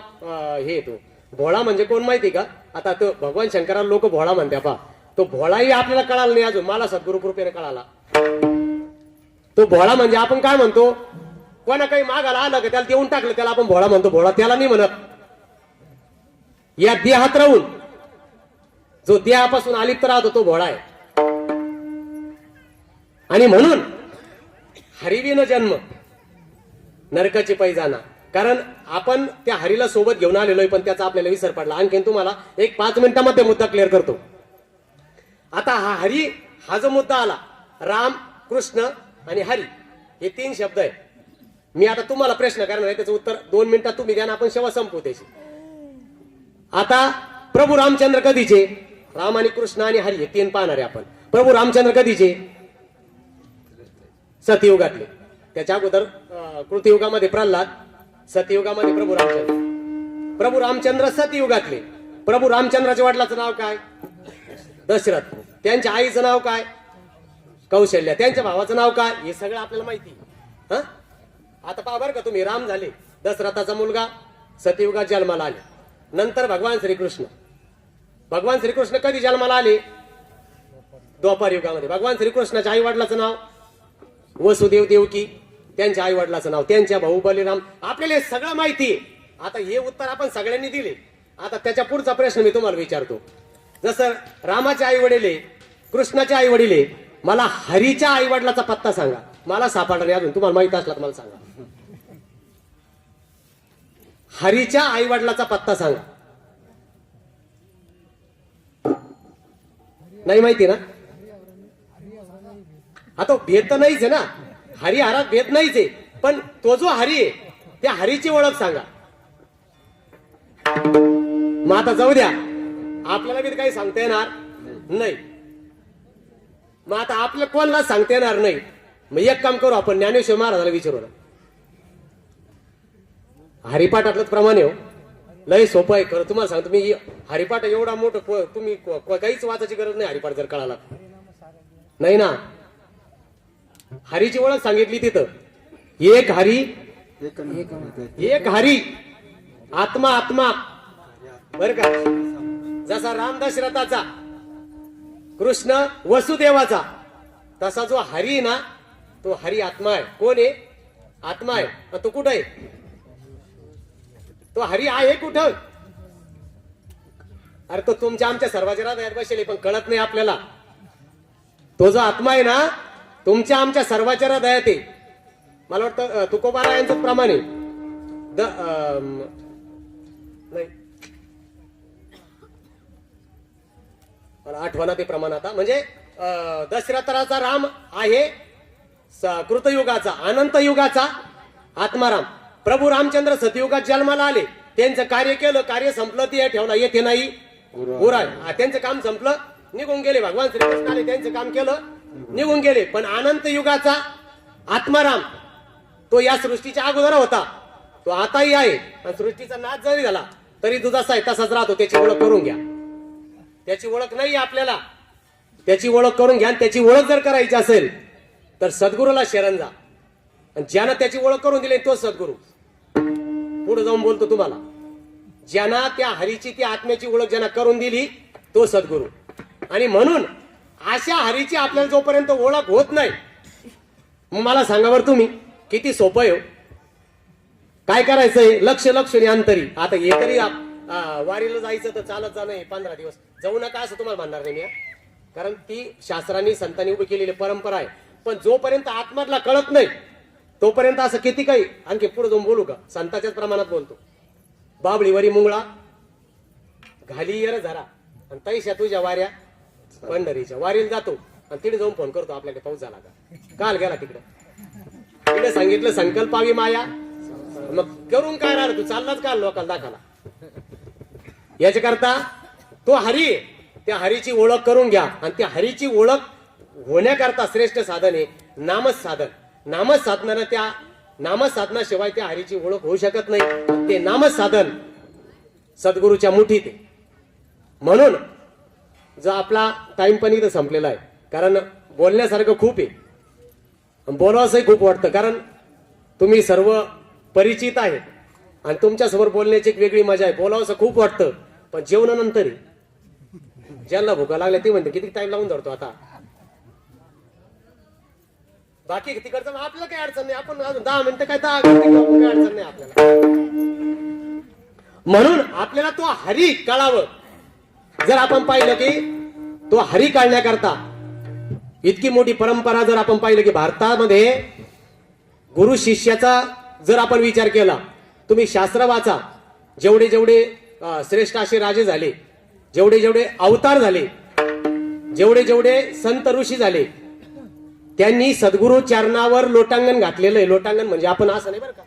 A: हे तो भोळा म्हणजे कोण माहिती का? आता तो भगवान शंकराला लोक भोळा म्हणते पा. तो भोळाही आपल्याला कळाला नाही अजून. मला सद्गुरु कृपेने कळाला. तो भोळा म्हणजे आपण काय म्हणतो, कोणा काही मागायला आलं का त्याला देऊन टाकलं त्याला आपण भोळा म्हणतो. भोळा त्याला नाही म्हणत. या देहात राहून जो देहापासून अलिप्त राहतो तो भोळा आहे. आणि म्हणून हरिविन जन्म नरकाची पै जाणार. कारण आपण त्या हरीला सोबत घेऊन आलेलोय पण त्याचा आपल्याला विसर पडला. आणखीन तुम्हाला एक 5 मिनिटांमध्ये मुद्दा क्लिअर करतो. आता हा हरी, हा जो मुद्दा आला, राम, कृष्ण आणि हरी हे 3 शब्द आहे. मी आता तुम्हाला प्रश्न करणार आहे, त्याचं उत्तर 2 मिनिटात तुम्ही द्या, आपण शेवा संपवू त्याची. आता प्रभू रामचंद्र कधीचे? राम आणि कृष्ण आणि हरी हे 3 पाहणार आहे आपण. प्रभू रामचंद्र कधीचे? सतयुगातले. त्याच्या अगोदर कृतयुगामध्ये प्रल्हाद, सतयुगामध्ये प्रभू रामचंद्र सतयुगातले. प्रभू रामचंद्राच्या वडिलाचं नाव काय? दशरथ. त्यांच्या आईचं नाव काय? कौशल्या. त्यांच्या भावाचं नाव काय? हे सगळं आपल्याला माहिती. आता पहा बरं का तुम्ही, राम झाले दशरथाचा मुलगा, सतयुगात जन्माला आले. नंतर भगवान श्रीकृष्ण कधी जन्माला आले? द्वापार युगामध्ये. भगवान श्रीकृष्णाच्या आई वडिलाचं नाव वसुदेव देवकी. त्यांच्या आई वडिलाचं नाव, त्यांच्या भाऊ बलिराम. आपल्याला सगळं माहिती आहे. आता हे उत्तर आपण सगळ्यांनी दिले. आता त्याच्या पुढचा प्रश्न मी तुम्हाला विचारतो. जसं रामाचे आई वडील, कृष्णाचे आई वडील, मला हरीच्या आई वडिलाचा पत्ता सांगा. मला सापडला नाही अजून, तुम्हाला माहित असला तर मला सांगा. हरीच्या आई वडिलाचा पत्ता सांगा. नाही माहिती ना? आता भेद तर नाहीच आहे ना, हरिहरात भेद नाहीच आहे, पण तो जो हरी आहे त्या हरीची ओळख सांगा. मग आता जाऊ द्या, आपल्याला बी काही सांगता येणार नाही. मग आता आपल्या कोणाला सांगता येणार नाही, मग एक काम करू, आपण ज्ञानेश्वर महाराजाला विचारू ना. हरिपाठातलं प्रमाणे हो, लय सोपं आहे खरं. तुम्हाला सांगतो मी, हरिपाठ एवढा मोठं, तुम्ही काहीच वाचायची गरज नाही. हरिपाठ जर कळाला नाही ना, हरीची ओळख सांगितली तिथं. एक हरी, एक हरी, आत्मा आत्मा, बर का. जसा राम दशरथाचा, कृष्ण वसुदेवाचा, तसा जो हरी ना तो हरी आत्मा आहे. कोण आहे? आत्मा आहे. तो कुठं आहे? तो हरी आहे कुठं? अरे तो तुमच्या आमच्या सर्वांच्या हृदयात बसेल, पण कळत नाही आपल्याला. तो जो आत्मा आहे ना तुमच्या आमच्या सर्वांच्या हृदयात आहे. मला वाटतं तुकोबारायांचं प्रमाण आहे. नाही मला आठवणा ते प्रमाण आता. म्हणजे दशरथाचा राम आहे कृतयुगाचा, अनंत युगाचा आत्माराम. प्रभू रामचंद्र सतयुगात जन्माला आले, त्यांचं कार्य केलं, कार्य संपलं, ते ठेवला येथे नाही उराय. त्यांचं काम संपलं, निघून गेले. भगवान श्रीकृष्ण आले, त्यांचं काम केलं, निघून गेले. पण अनंत युगाचा आत्माराम तो या सृष्टीच्या अगोदर होता, तो आताही आहे. आणि सृष्टीचा नाश जरी झाला तरी तो जसा आहे तसाच राहतो. त्याची ओळख करून घ्या. त्याची ओळख नाही आपल्याला, त्याची ओळख करून घ्या. त्याची ओळख जर करायची असेल तर सद्गुरूला शरण जा. आणि ज्यानं त्याची ओळख करून दिली तो सद्गुरू. पुढे जाऊन बोलतो तुम्हाला, ज्यांना त्या हरीची, त्या आत्म्याची ओळख ज्यांना करून दिली तो सद्गुरू. आणि म्हणून अशा हरीची आपल्याला जोपर्यंत ओळख होत नाही, मग मला सांगा बरं तुम्ही, किती सोपं आहे. काय करायचंय? लक्ष लक्ष आणि अंतरी. आता हे तरी वारीला जायचं तर चालत जाणं 15 दिवस जाऊ नका असं तुम्हाला म्हणणार नाही मी, कारण ती शास्त्रांनी संतांनी उभी केलेली परंपरा आहे. पण जोपर्यंत आत्माला कळत नाही तोपर्यंत असं किती काही. आणखी पुढे जाऊन बोलू का? संतांच्याच प्रमाणात बोलतो. बाबळीवरी मुंगळा घाली येर झरा, आणि तैशा तुझ्या वाऱ्या पंढरीच्या. वारीला जातो आणि तिथे जाऊन फोन करतो आपल्याकडे पाऊस झाला का, काल गेला तिकडे. तिकडे सांगितलं संकल्पावी माया, मग करून काय राहिलं तू, चाललाच का लोकांना दाखवला. याच्या करता तो हरी, त्या हरीची ओळख करून घ्या. आणि त्या हरीची ओळख होण्याकरता श्रेष्ठ साधन आहे नामच साधन. नामच साधनानं, त्या नामच साधनाशिवाय त्या हरीची ओळख होऊ शकत नाही. ते नामच साधन सद्गुरूच्या मुठीत आहे. म्हणून जो आपला टाइम पण इथं संपलेला आहे, कारण बोलण्यासारखं खूप आहे, बोलावंसंही खूप वाटतं, कारण तुम्ही सर्व परिचित आहे आणि तुमच्यासमोर बोलण्याची एक वेगळी मजा आहे. बोलावंसं खूप वाटतं, पण जेवणानंतर ज्यांना भुका लागल्या ते म्हणते किती टाइम लावून धरतो आता. बाकी तिकडचं आपल्याला काही अडचण नाही, आपण अजून 10 मिनिटं काय 10 मिनिटं काही अडचण नाही आपल्याला. म्हणून आपल्याला तो हरी कळावं. जर आपण पाहिलं की तो हरी काढण्याकरता इतकी मोठी परंपरा जर आपण पाहिलं की भारतामध्ये गुरु शिष्याचा जर आपण विचार केला, तुम्ही शास्त्र वाचा, जेवढे जेवढे श्रेष्ठ असे राजे झाले, जेवढे जेवढे अवतार झाले, जेवढे जेवढे संत ऋषी झाले, त्यांनी सद्गुरु चरणावर लोटांगण घातलेलं आहे. लोटांगण म्हणजे आपण असं नाही बरं का,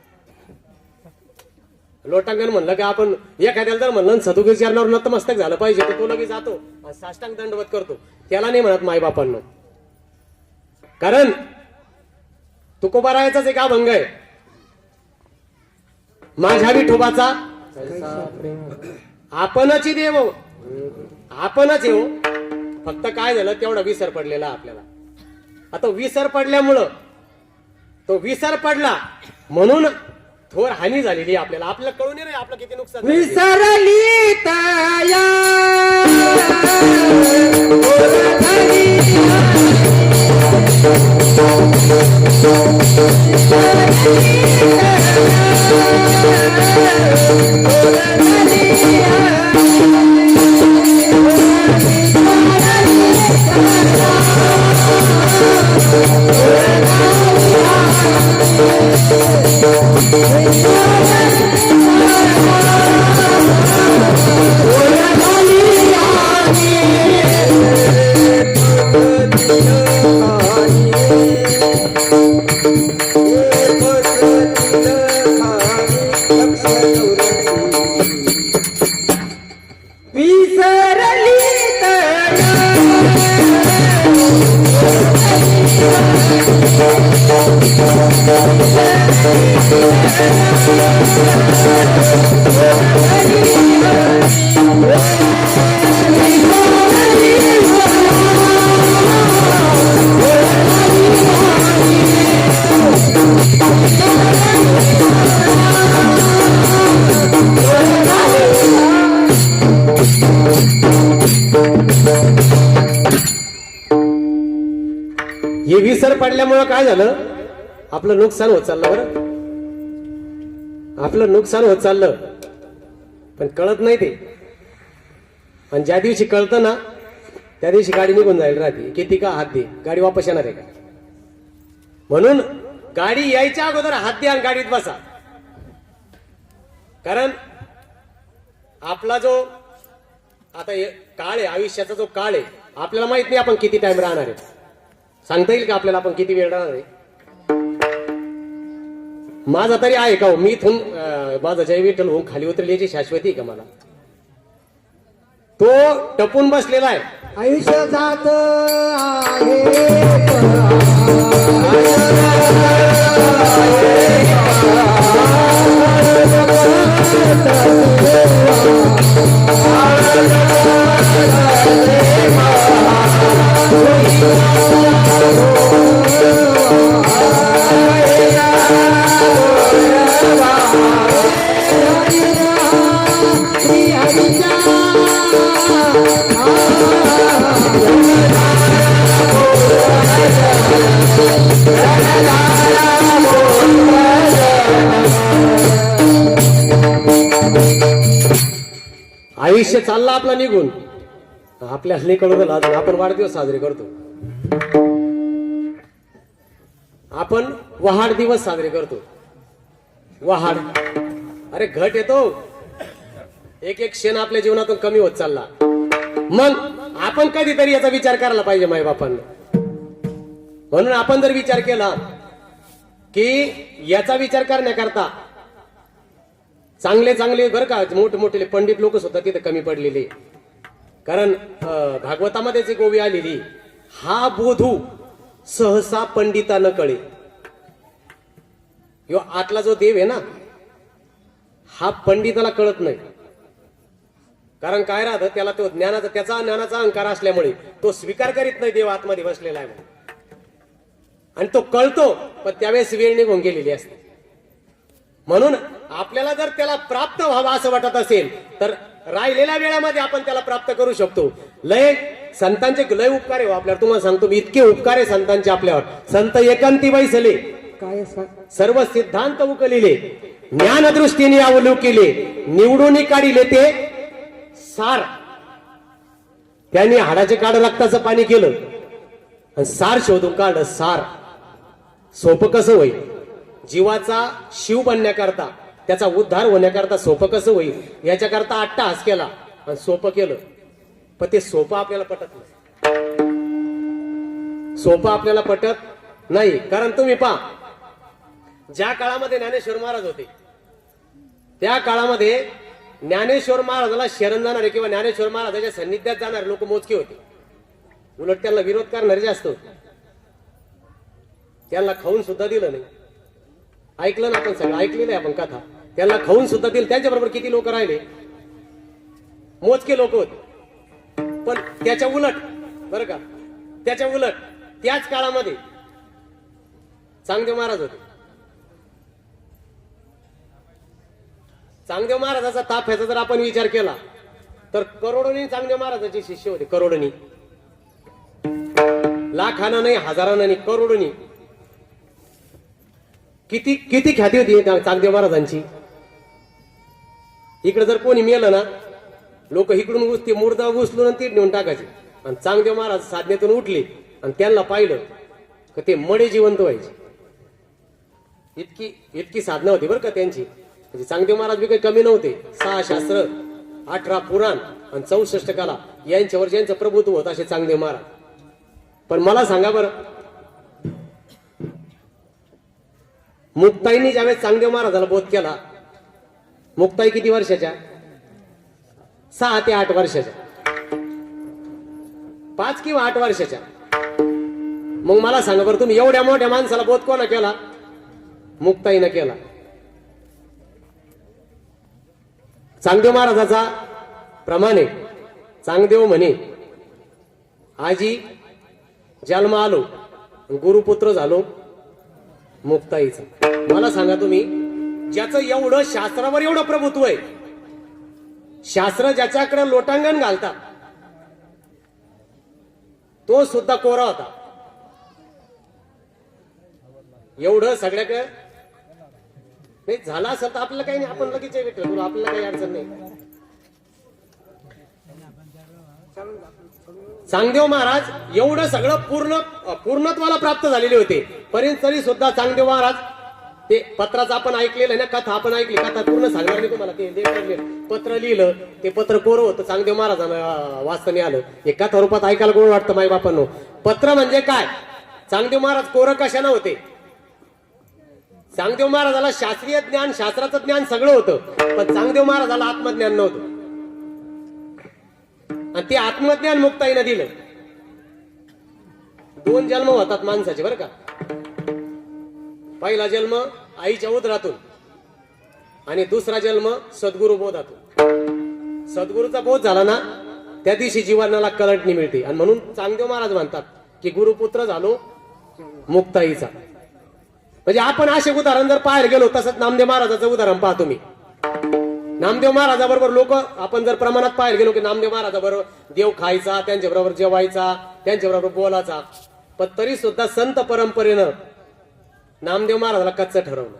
A: लोटांगण म्हणलं की आपण एखाद्याला जर म्हणलं सद्गुरु चरणावर नतमस्तक झालं पाहिजे तर तो लगेच जातो साष्टांग दंडवत करतो. त्याला नाही म्हणत मायबापांना, कारण तुकोबारायाचाच एक अभंग आहे, माझ्या विठोबाचा आपणच देव, आपणच येऊ. फक्त काय झालं तेवढा विसर पडलेला आपल्याला. आता विसर पडल्यामुळं, तो विसर पडला म्हणून थोर हानी झालेली आपल्याला. आपल्याला कळून नाही आपलं किती नुकसान झालं.
B: विसरली तया Oh
A: हे विसर पडल्यामुळं काय झालं, आपलं नुकसान होत चाललं. बरं, आपलं नुकसान होत चाललं, पण कळत नाही ते. आणि ज्या दिवशी कळतं ना त्या दिवशी गाडी निघून जाईल राहते. किती का हात दे, गाडी वापस येणार आहे का? म्हणून गाडी यायच्या अगोदर हात द्या आणि गाडीत बसा. कारण आपला जो आता काळ आहे, आयुष्याचा जो काळ आहे, आपल्याला माहित नाही आपण किती टाइम राहणार आहे. सांगता येईल का आपल्याला आपण किती वेळ राहणार आहे? माझा तरी आहे का हो? मी इथून माझा जय विठ्ठल होऊन खाली उतरल्याची शाश्वती का मला? तो टपून बसलेला आहे.
B: आयुष्य जात
A: आयुष्य चाललं आपला निघून, आपल्या हल्ली कळून अजून आपण वाढदिवस साजरे करतो. आपण वहाड दिवस साजरे करतो. वहाड, अरे घट येतो, एक एक क्षण आपल्या जीवनातून कमी होत चालला. मग आपण कधीतरी याचा विचार करायला पाहिजे माई बापांना. म्हणून आपण जर विचार केला की याचा विचार करण्याकरता चांगले चांगले बरं का मोठमोठे पंडित लोक सुद्धा तिथे कमी पडलेले. कारण भागवतामध्येच एक ओवी आलेली, हा बोधू सहसा पंडिता न कळे. यो आतला जो देव आहे ना, हा पंडिताला कळत नाही. कारण काय राहतं, त्याला तो त्याचा ज्ञानाचा अहंकार असल्यामुळे तो स्वीकार करीत नाही देव आतमध्ये बसलेला आहे. आणि तो कळतो, पण त्यावेळेस वेळ निघून गेलेली असते. म्हणून आपल्याला जर त्याला प्राप्त व्हावा असं वाटत असेल तर राहिलेल्या वेळामध्ये आपण त्याला प्राप्त करू शकतो. लय संतांचे लय उपकार आहे आपल्यावर. तुम्हाला सांगतो मी, इतके उपकार आहे संतांचे आपल्यावर. संत एकांती बैसले,
B: काय
A: सर्व सिद्धांत उकलिले, ज्ञानदृष्टीने अवलोकिले, निवडून काढिले ते सार. त्यांनी हाडाचे काढ रक्ताचं पाणी केलं आणि सार शोधून काढलं. सार सोपं कसं होईल? जीवाचा शिव बनण्याकरता, त्याचा उद्धार होण्याकरता सोपं कसं होईल याच्याकरता अट्टहास केला आणि सोपं केलं. पण ते सोपं आपल्याला पटत नाही. सोपं आपल्याला पटत नाही. कारण तुम्ही पहा, ज्या काळामध्ये ज्ञानेश्वर महाराज होते त्या काळामध्ये ज्ञानेश्वर महाराजाला शरण जाणारे किंवा ज्ञानेश्वर महाराजाच्या सान्निध्यात जाणारे लोक मोजके होते. उलट त्यांना विरोध करणारे जास्त होते. त्यांना खाऊन सुद्धा दिलं नाही. ऐकलं ना आपण, सगळं ऐकलेलं आहे आपण कथा. त्यांना खाऊन सुद्धा दिलं. त्यांच्याबरोबर किती लोक राहिले? मोजके लोक होते. पण त्याच्या उलट बरं का, त्याच्या उलट त्याच काळामध्ये चांगदेव महाराज होते. चांगदेव महाराजाचा ताफ्याचा जर आपण विचार केला तर करोडोनी चांगदेव महाराजाचे शिष्य होते. करोडोनी, लाखानं नाही, हजारानं नाही, करोडोनी. किती किती ख्याती होती चांगदेव महाराजांची. इकडे जर कोणी मेलं ना, लोक इकडून ते मुर्दा उचलून तीट नेऊन टाकायचे. आणि चांगदेव महाराज साधनेतून उठले आणि त्यांना पाहिलं का ते मडे जिवंत व्हायचे. इतकी साधना होती बरं का त्यांची. म्हणजे चांगदेव महाराज बी काही कमी नव्हते. 6 शास्त्र, 18 पुराण आणि 64 कला यांच्यावर ज्यांचं प्रभुत्व होत असे चांगदेव महाराज. पण मला सांगा बरं, मुक्ताईंनी ज्यावेळेस चांगदेव महाराजाला बोध केला, मुक्ताई किती वर्षाच्या? 6 ते 8 वर्षाच्या, 5 किंवा 8 वर्षाच्या. मग मला सांगा बरं, तुम्ही एवढ्या मोठ्या माणसाला बोध कोणा केला? मुक्ताईनं केला. चांगदेव महाराजाचा प्रमाणे चांगदेव म्हणे आजी जन्म आलो गुरुपुत्र झालो मुक्ताईचा. मला सांगा तुम्ही, ज्याचं एवढं शास्त्रावर एवढं प्रभुत्व आहे, शास्त्र ज्याच्याकडे लोटांगण घालतात, तो सुद्धा कोरा होता. एवढं सगळ्याकडे नाही झाला असेल तर आपल्याला काही नाही, आपण लगेच भेटलो, आपल्याला काही अडचण नाही. चांगदेव महाराज एवढं सगळं पूर्णत्वाला प्राप्त झालेले होते, परंतु तरी सुद्धा चांगदेव महाराज ते पत्राचं आपण ऐकलेलं आहे ना, कथा आपण ऐकली, कथा पूर्ण सांगणार नाही तुम्हाला. ते पत्र लिहिलं, ते पत्र कोरं होतं, चांगदेव महाराजांना वाचता नाही आलं. हे कथा रूपात ऐकायला कोण वाटतं माई बापांनो. पत्र म्हणजे काय? चांगदेव महाराज कोरं कशानं होते? चांगदेव महाराजाला शास्त्रीय ज्ञान, शास्त्राचं ज्ञान सगळं होतं, पण चांगदेव महाराजाला आत्मज्ञान नव्हतं. आणि ते आत्मज्ञान मुक्ताईनं दिलं. 2 जन्म होतात माणसाचे बरं का. पहिला जन्म आईच्या उदरातून आणि दुसरा जन्म सद्गुरु बोधातून. सद्गुरूचा बोध झाला ना, त्या दिवशी जीवनाला करंटणी मिळते. आणि म्हणून चांगदेव महाराज म्हणतात की गुरुपुत्र झालो मुक्ताईचा. म्हणजे आपण असे उदाहरण जर पाहायला गेलो, तसंच नामदेव महाराजाचं उदाहरण पाहतो मी. नामदेव महाराजाबरोबर लोक आपण जर प्रमाणात पाहायला गेलो की नामदेव महाराजाबरोबर देव खायचा, त्यांच्याबरोबर जेवायचा, त्यांच्याबरोबर बोलायचा, पण तरी सुद्धा संत परंपरेनं नामदेव महाराजाला कच्चं ठरवलं.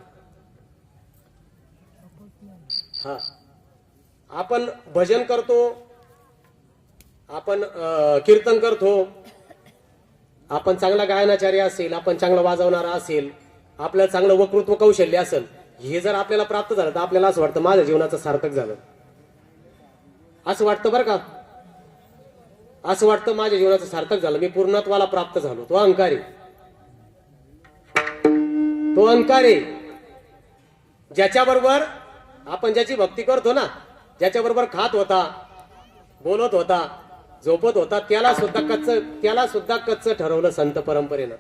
A: हा, आपण भजन करतो, आपण कीर्तन करतो, आपण चांगला गायनाचार्य असेल, आपण चांगला वाजवणारा असेल, आपल्याला चांगलं वक्तृत्व कौशल्य असेल, हे जर आपल्याला प्राप्त झालं तर आपल्याला असं वाटतं माझ्या जीवनाचं सार्थक झालं. असं वाटतं बरं का, असं वाटतं माझ्या जीवनाचं सार्थक झालं, मी पूर्णत्वाला प्राप्त झालो. तो अहंकार आहे, तो अहंकार आहे. ज्याच्याबरोबर आपण ज्याची भक्ती करतो ना, ज्याच्याबरोबर खात होता, बोलत होता, झोपत होता, त्याला सुद्धा कच्चं ठरवलं संत परंपरेनं.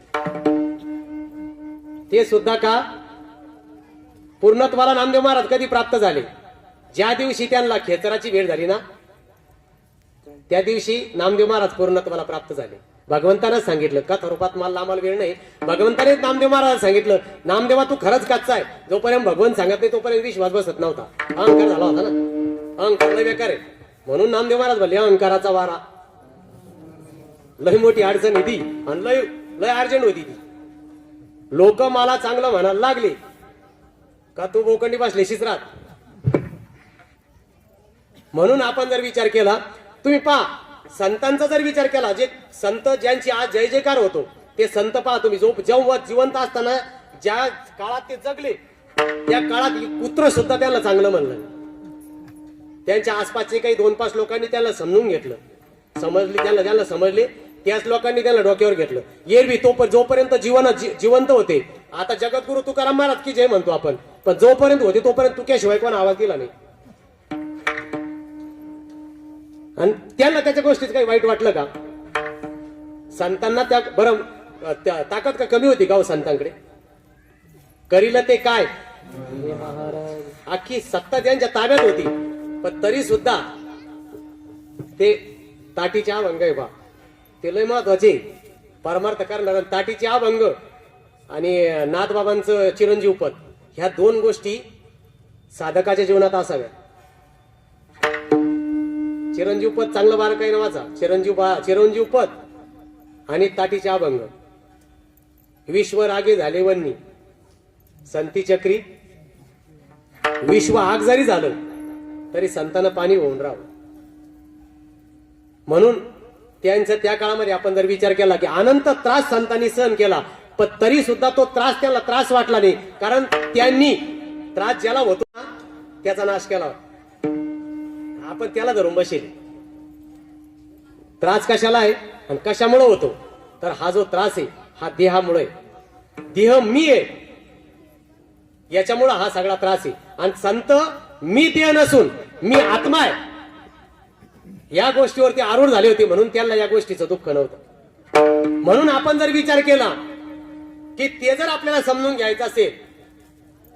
A: ते सुद्धा का? पूर्णत्वाला नामदेव महाराज कधी प्राप्त झाले? ज्या दिवशी त्यांना खेचराची भेट झाली ना, त्या दिवशी नामदेव महाराज पूर्णत्वाला प्राप्त झाले. भगवंतानं सांगितलं, कथा रूपात मला आम्हाला वेळ नाही, भगवंताने नामदेव महाराज सांगितलं, नामदेवा तू खरंच कच्चा आहे. जोपर्यंत भगवंत सांगत नाही तोपर्यंत विश्वास बसत नव्हता. अहंकार झाला होता ना, अहंकार लय बेकार आहे. म्हणून नामदेव महाराज बोलले अहंकाराचा वारा. लय मोठी अडचण होती आणि लय अर्जंट होती ती. लोक मला चांगलं म्हणायला लागले का तू बोकंडी बसलेशीच राहत. म्हणून आपण जर विचार केला, तुम्ही पहा संतांचा जर विचार केला, जे संत ज्यांची आज जय जयकार होतो ते संत पहा तुम्ही. जेव्हा जिवंत असताना ज्या काळात ते जगले, त्या काळात पुत्र सुद्धा त्यांना चांगलं म्हणलं. त्यांच्या आसपासचे काही 2-5 लोकांनी त्यांना समजून घेतलं, समजली, ज्यांना समजले त्याच लोकांनी त्यांना डोक्यावर घेतलं. एरवी जोपर्यंत जिवंत होते, आता जगद्गुरु तुकाराम महाराज की जय म्हणतो आपण, पण जोपर्यंत होते तोपर्यंत तुक्याशिवाय कोण आवाज दिला नाही. आणि त्यांना त्याच्या गोष्टीत काही वाईट वाटलं का? संतांना त्या बरं ताकद का कमी होती का हो संतांकडे? करील ते काय, अख्खी सत्ता त्यांच्या ताब्यात होती, पण तरी सुद्धा ते ताटीचे अभंग आहे बा, ते लय महत्वाचे. परमार्थ करणार ताटीचे अभंग आणि नाथबाबांचं चिरंजीव पद, ह्या 2 गोष्टी साधकाच्या जीवनात असाव्या. चिरंजीव पद चांगलं बारकाईनं वाचा, चिरंजीव पद आणि ताटीचे अभंग. विश्व रागे झाले वन्नी संती चक्री, विश्व आग जरी झालं तरी संतांना पाणी होऊन राहावं. म्हणून त्यांच्या त्या काळामध्ये आपण जर विचार केला की अनंत त्रास संतांनी सहन केला, पण तरी सुद्धा तो त्रास त्यांना त्रास वाटला नाही, कारण त्यांनी त्रास ज्याला होतो ना त्याचा नाश केला. आपण त्याला धरून बसेल. त्रास कशाला आहे आणि कशामुळे होतो? तर हा जो त्रास आहे हा देहामुळे, देह मी आहे याच्यामुळे हा सगळा त्रास आहे. आणि संत मी देह नसून मी आत्मा आहे या गोष्टीवरती आरूढ झाले होते, म्हणून त्यांना या गोष्टीचं दुःख नव्हतं. म्हणून आपण जर विचार केला की ते जर आपल्याला समजून घ्यायचं असेल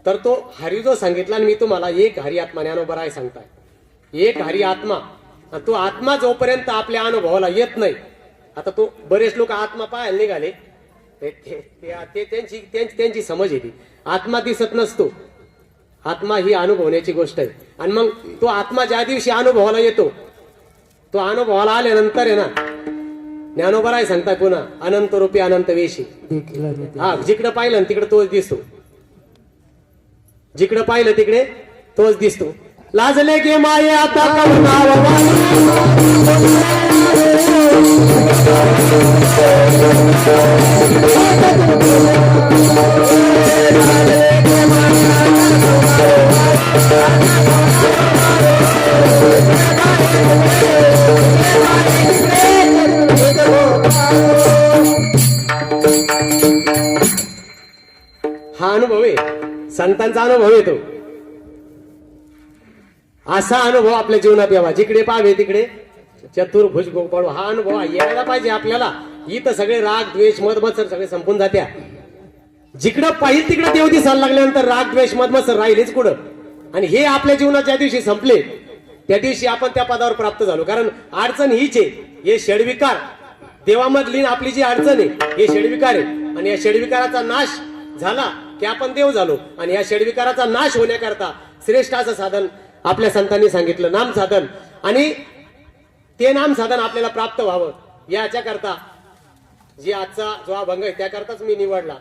A: तर तो हरी जो सांगितला, आणि मी तुम्हाला एक हरी आत्मा ज्ञानोबा राय सांगताय, एक हरी आत्मा. आणि तो आत्मा जोपर्यंत आपल्या अनुभवाला येत नाही, आता तो बरेच लोक आत्मा पाहायला निघाले, त्यांची समज येते. आत्मा दिसत नसतो, आत्मा ही अनुभवण्याची गोष्ट आहे. आणि मग तो आत्मा ज्या दिवशी अनुभवाला येतो, तो अनुभवाला आल्यानंतर आहे ना, ज्ञानोबा राय सांगताय पुन्हा, अनंत रूपी अनंत वेशी. हा, जिकडं पाहिलं तिकडे तोच दिसतो, जिकडं पाहिलं तिकडे तोच दिसतो. लाजले गे माये आता हा अनुभव आहे, संतांचा अनुभव येतो. असा अनुभव आपल्या जीवनात यावा. जिकडे पाहावे तिकडे चतुर्भुज गोपाळ. हा अनुभव यायला पाहिजे आपल्याला. इथं सगळे राग द्वेष मद मत्सर सगळे संपून जात्या. जिकडं पाहिजे तिकडे देव दिसायला लागल्यानंतर राग द्वेष मद मत्सर राहिलेच कुठं. आणि हे आपल्या जीवनात ज्या दिवशी संपले, त्या दिवशी आपण त्या पदावर प्राप्त झालो. कारण अडचण हीच आहे, हे षडविकार देवामधली आपली जी अडचण आहे, हे षडविकार आहे. आणि या षडविकाराचा नाश झाला की आपण देव झालो. आणि या षडविकाराचा नाश होण्याकरता श्रेष्ठ असं साधन आपल्या संतांनी सांगितलं, नाम साधन. आणि ते नाम साधन आपल्याला प्राप्त व्हावं याच्या करता जी आजचा जो अभंग आहे त्याकरताच मी निवडला.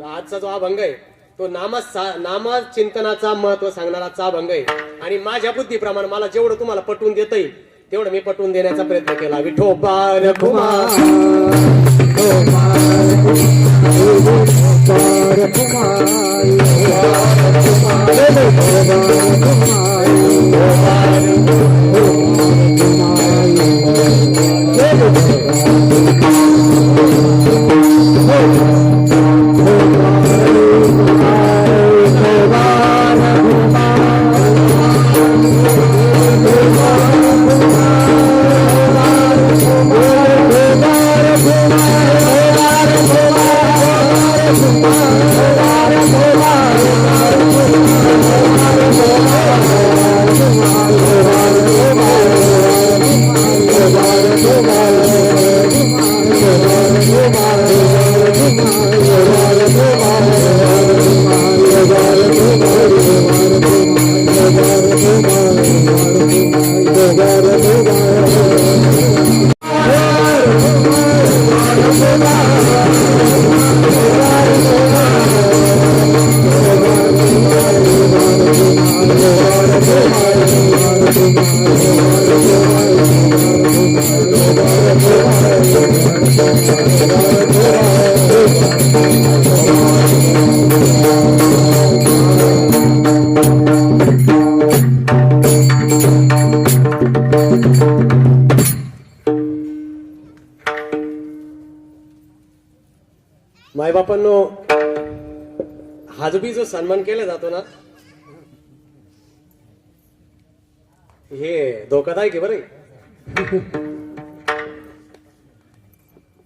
A: आजचा जो अभंग आहे तो नाम चिंतनाचा महत्व सांगणाराचा अभंग आहे. आणि माझ्या बुद्धीप्रमाणे मला जेवढं तुम्हाला पटवून देता येईल तेवढं मी पटवून देण्याचा प्रयत्न केला. विठोबा मायबापांनो, हाजबी जो सन्मान केला जातो ना, हे धोकादायक आहे बरं.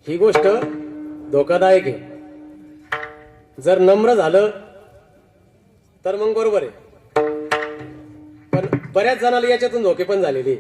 A: ही गोष्ट धोकादायक आहे. जर नम्र झालं तर मग बरोबर आहे, पण बऱ्याच जणांना याच्यातून धोके पण झालेले.